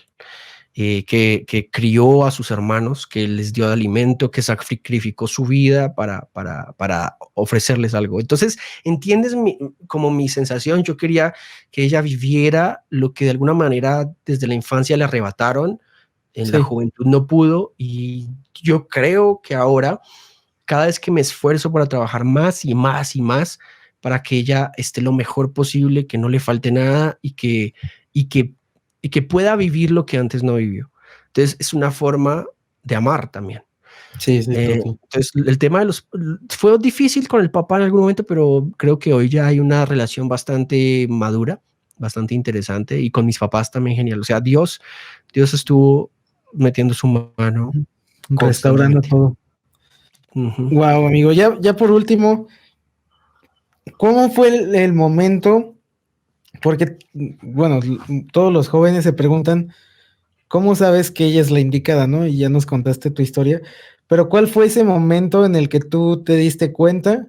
que crió a sus hermanos, que les dio de alimento, que sacrificó su vida para ofrecerles algo. Entonces, ¿entiendes como mi sensación? Yo quería que ella viviera lo que de alguna manera desde la infancia le arrebataron, en la juventud no pudo, y yo creo que ahora, cada vez que me esfuerzo para trabajar más y más y más, para que ella esté lo mejor posible, que no le falte nada y que pueda vivir lo que antes no vivió. Entonces, es una forma de amar también. Sí, total. Entonces, el tema fue difícil con el papá en algún momento, pero creo que hoy ya hay una relación bastante madura, bastante interesante, y con mis papás también genial. O sea, Dios estuvo metiendo su mano Restaurando todo. Wow, amigo, ya por último, ¿cómo fue el momento? Porque, bueno, todos los jóvenes se preguntan, ¿cómo sabes que ella es la indicada, no? Y ya nos contaste tu historia, pero ¿cuál fue ese momento en el que tú te diste cuenta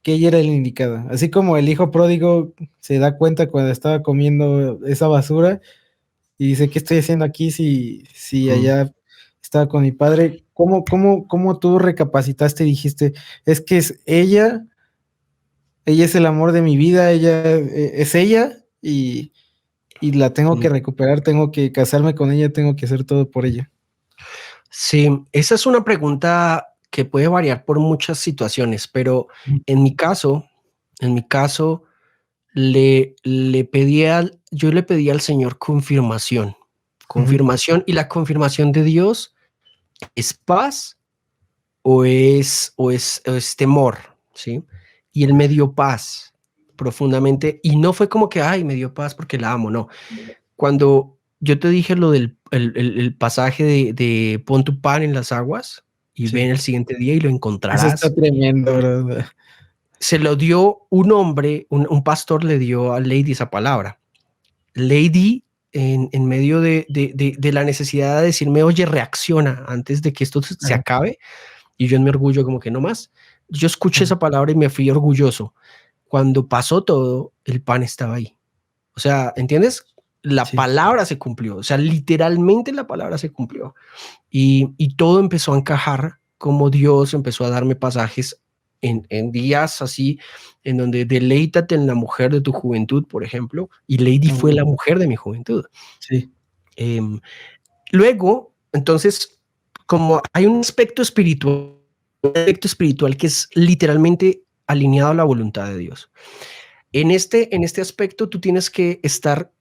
que ella era la indicada? Así como el hijo pródigo se da cuenta cuando estaba comiendo esa basura y dice, ¿qué estoy haciendo aquí si allá estaba con mi padre? ¿Cómo tú recapacitaste y dijiste, es que es ella es el amor de mi vida, ella es ella y la tengo que recuperar, tengo que casarme con ella, tengo que hacer todo por ella? Sí, esa es una pregunta que puede variar por muchas situaciones, pero en mi caso, yo le pedí al Señor confirmación, y la confirmación de Dios es paz o es temor, ¿sí? Y Él me dio paz profundamente, y no fue como que, ay, me dio paz porque la amo, no. Cuando yo te dije lo del el pasaje de pon tu pan en las aguas y Sí. ven el siguiente día y lo Eso encontrarás. está tremendo, bro. Se lo dio un hombre, un pastor le dio a Lady esa palabra. Lady, en medio de la necesidad de decirme, oye, reacciona antes de que esto se acabe, y yo en mi orgullo como que no más. Yo escuché esa palabra y me fui orgulloso. Cuando pasó todo, el pan estaba ahí. O sea, ¿entiendes? La Sí. palabra se cumplió, o sea, literalmente la palabra se cumplió. Y todo empezó a encajar como Dios empezó a darme pasajes en días así, en donde deleítate en la mujer de tu juventud, por ejemplo, y Lady fue la mujer de mi juventud. Sí. Luego, entonces, como hay un aspecto espiritual que es literalmente alineado a la voluntad de Dios. En este aspecto, tú tienes que estar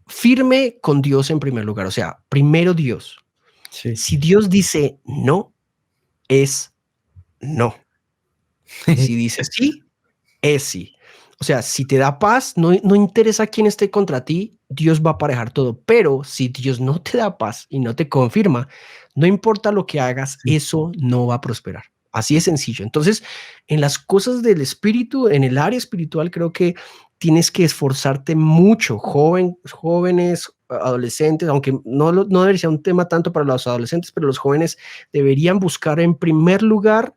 firme con Dios en primer lugar. O sea, primero Dios. Sí. Si Dios dice no, es no. Si dice sí, es sí. O sea, si te da paz, no interesa quién esté contra ti, Dios va a aparejar todo. Pero si Dios no te da paz y no te confirma, no importa lo que hagas, eso no va a prosperar. Así de sencillo. Entonces, en las cosas del espíritu, en el área espiritual, creo que tienes que esforzarte mucho, jóvenes, adolescentes, aunque no debería ser un tema tanto para los adolescentes, pero los jóvenes deberían buscar en primer lugar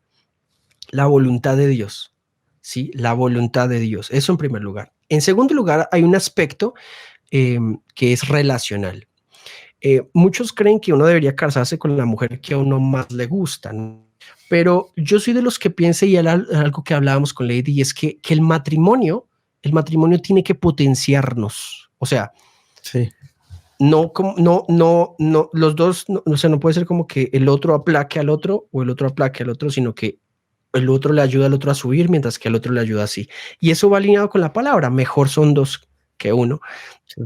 la voluntad de Dios. ¿Sí? La voluntad de Dios. Eso en primer lugar. En segundo lugar, hay un aspecto que es relacional. Muchos creen que uno debería casarse con la mujer que a uno más le gusta, ¿no? Pero yo soy de los que piensa, y algo que hablábamos con Lady, y es que el matrimonio tiene que potenciarnos. O sea, sí. No, los dos, o sea, no puede ser como que el otro aplaque al otro o el otro aplaque al otro, sino que el otro le ayuda al otro a subir mientras que el otro le ayuda así. Y eso va alineado con la palabra, mejor son dos que uno. Sí.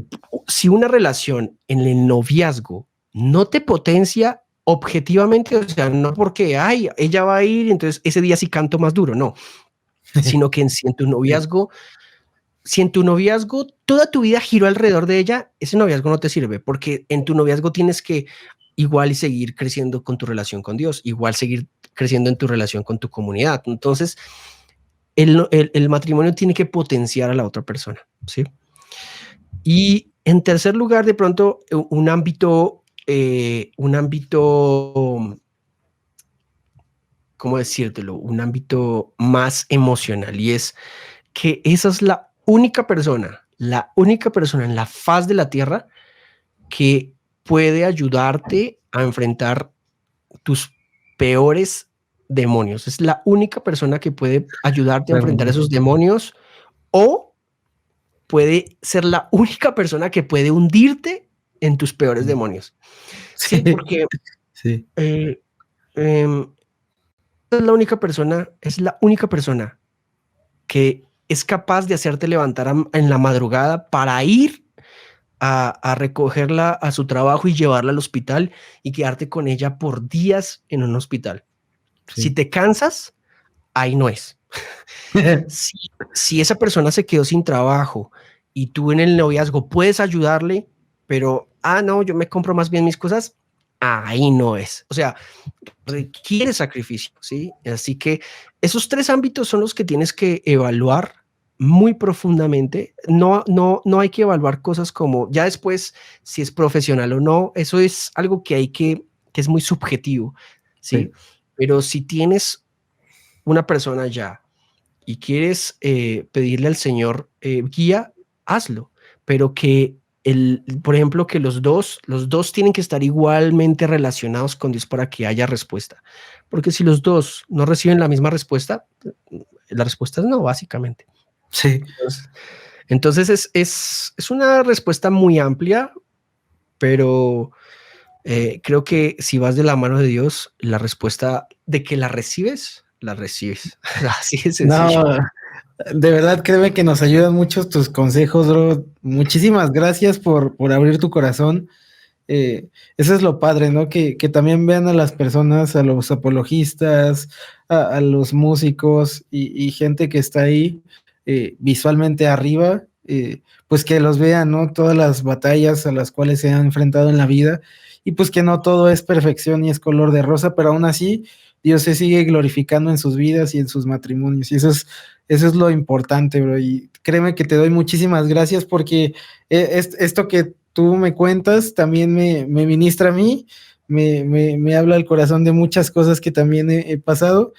Si una relación en el noviazgo no te potencia objetivamente, o sea, no porque, ay, ella va a ir, entonces ese día sí canto más duro, no, sino que si en tu noviazgo toda tu vida giró alrededor de ella, ese noviazgo no te sirve, porque en tu noviazgo tienes que igual y seguir creciendo con tu relación con Dios, igual seguir creciendo en tu relación con tu comunidad. Entonces, el matrimonio tiene que potenciar a la otra persona, ¿sí? Y en tercer lugar, de pronto, un ámbito, ¿cómo decírtelo? Un ámbito más emocional, y es que esa es la única persona en la faz de la tierra que puede ayudarte a enfrentar tus peores demonios. Es la única persona que puede ayudarte a enfrentar esos demonios, o puede ser la única persona que puede hundirte en tus peores demonios. Sí, porque sí. Es la única persona que es capaz de hacerte levantar en la madrugada para ir a recogerla a su trabajo y llevarla al hospital y quedarte con ella por días en un hospital. Sí. Si te cansas, ahí no es. Si esa persona se quedó sin trabajo y tú en el noviazgo puedes ayudarle, pero, no, yo me compro más bien mis cosas, ahí no es. O sea, requiere sacrificio, ¿sí? Así que esos 3 ámbitos son los que tienes que evaluar muy profundamente. No hay que evaluar cosas como ya después si es profesional o no. Eso es algo que es muy subjetivo, ¿sí? Sí. Pero si tienes una persona ya y quieres pedirle al Señor guía, hazlo, pero que por ejemplo, que los dos tienen que estar igualmente relacionados con Dios para que haya respuesta. Porque si los dos no reciben la misma respuesta, la respuesta es no, básicamente. Sí. Entonces es una respuesta muy amplia, pero creo que si vas de la mano de Dios, la respuesta de que la recibes. Así de sencillo. No, de verdad, créeme que nos ayudan mucho tus consejos, bro. Muchísimas gracias por abrir tu corazón. Eso es lo padre, ¿no? Que también vean a las personas, a los apologistas, a los músicos y gente que está ahí visualmente arriba, pues que los vean, ¿no? Todas las batallas a las cuales se han enfrentado en la vida y pues que no todo es perfección y es color de rosa, pero aún así Dios se sigue glorificando en sus vidas y en sus matrimonios y eso es lo importante, bro. Y créeme que te doy muchísimas gracias porque esto que tú me cuentas también me ministra a mí, me habla al corazón de muchas cosas que también he pasado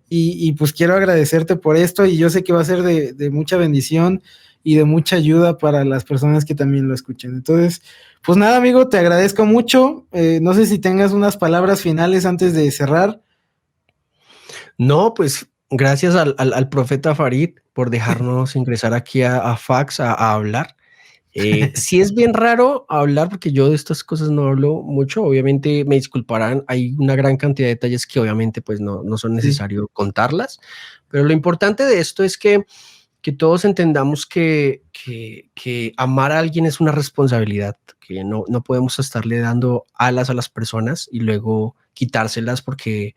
y pues quiero agradecerte por esto y yo sé que va a ser de mucha bendición y de mucha ayuda para las personas que también lo escuchen. Entonces, pues nada, amigo, te agradezco mucho. No sé si tengas unas palabras finales antes de cerrar. No, pues gracias al profeta Farid por dejarnos ingresar aquí a Fax a hablar. Sí es bien raro hablar porque yo de estas cosas no hablo mucho, obviamente me disculparán, hay una gran cantidad de detalles que obviamente pues no son necesario contarlas, pero lo importante de esto es que todos entendamos que amar a alguien es una responsabilidad, que no podemos estarle dando alas a las personas y luego quitárselas porque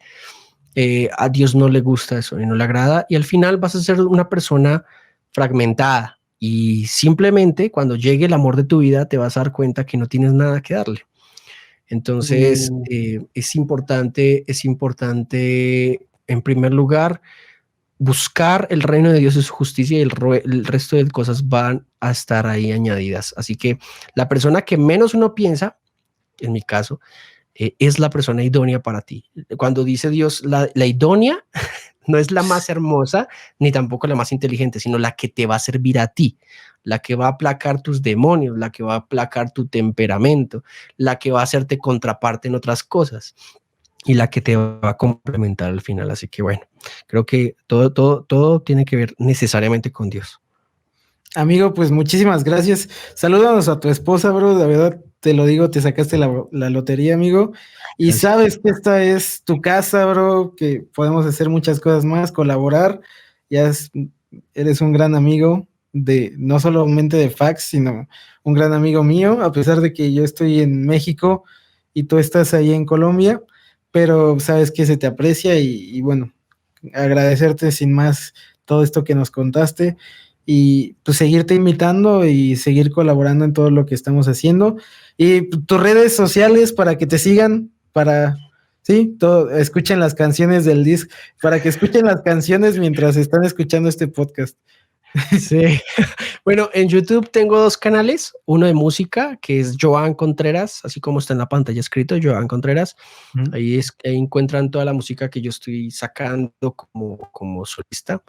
a Dios no le gusta eso y no le agrada y al final vas a ser una persona fragmentada y simplemente cuando llegue el amor de tu vida te vas a dar cuenta que no tienes nada que darle. Entonces es importante en primer lugar buscar el reino de Dios y su justicia y el resto de cosas van a estar ahí añadidas. Así que la persona que menos uno piensa, en mi caso, es la persona idónea para ti. Cuando dice Dios la idónea, no es la más hermosa ni tampoco la más inteligente, sino la que te va a servir a ti, la que va a aplacar tus demonios, la que va a aplacar tu temperamento, la que va a hacerte contraparte en otras cosas y la que te va a complementar al final. Así que bueno, creo que todo tiene que ver necesariamente con Dios. Amigo, pues muchísimas gracias. Salúdanos a tu esposa, bro. De verdad, te lo digo, te sacaste la lotería, amigo. Y Gracias. sabes que esta es tu casa, bro, que podemos hacer muchas cosas más, colaborar. Eres un gran amigo no solamente de Fax, sino un gran amigo mío, a pesar de que yo estoy en México y tú estás ahí en Colombia, pero sabes que se te aprecia y bueno, agradecerte sin más todo esto que nos contaste y pues seguirte invitando y seguir colaborando en todo lo que estamos haciendo. Y tus redes sociales para que te sigan, escuchen las canciones del disco, para que escuchen las canciones mientras están escuchando este podcast. Sí, bueno, en YouTube tengo 2 canales, uno de música que es Joan Contreras, así como está en la pantalla escrito, Joan Contreras. Ahí encuentran toda la música que yo estoy sacando como solista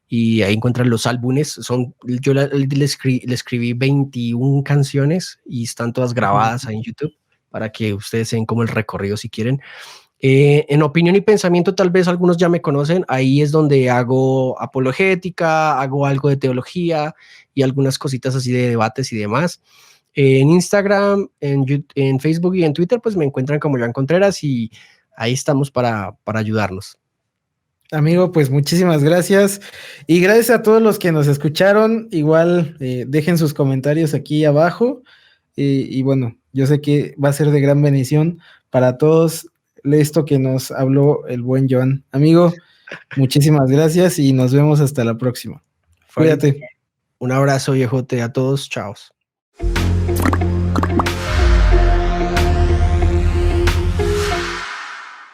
y ahí encuentran los álbumes. Yo le escribí 21 canciones y están todas grabadas ahí en YouTube para que ustedes vean como el recorrido si quieren. En Opinión y Pensamiento, tal vez algunos ya me conocen, ahí es donde hago apologética, hago algo de teología y algunas cositas así de debates y demás. En Instagram, en Facebook y en Twitter, pues me encuentran como Joan Contreras y ahí estamos para ayudarnos. Amigo, pues muchísimas gracias y gracias a todos los que nos escucharon. Igual dejen sus comentarios aquí abajo y bueno, yo sé que va a ser de gran bendición para todos esto que nos habló el buen Joan. Amigo, muchísimas gracias y nos vemos hasta la próxima. Cuídate. Un abrazo, viejote, a todos. Chao.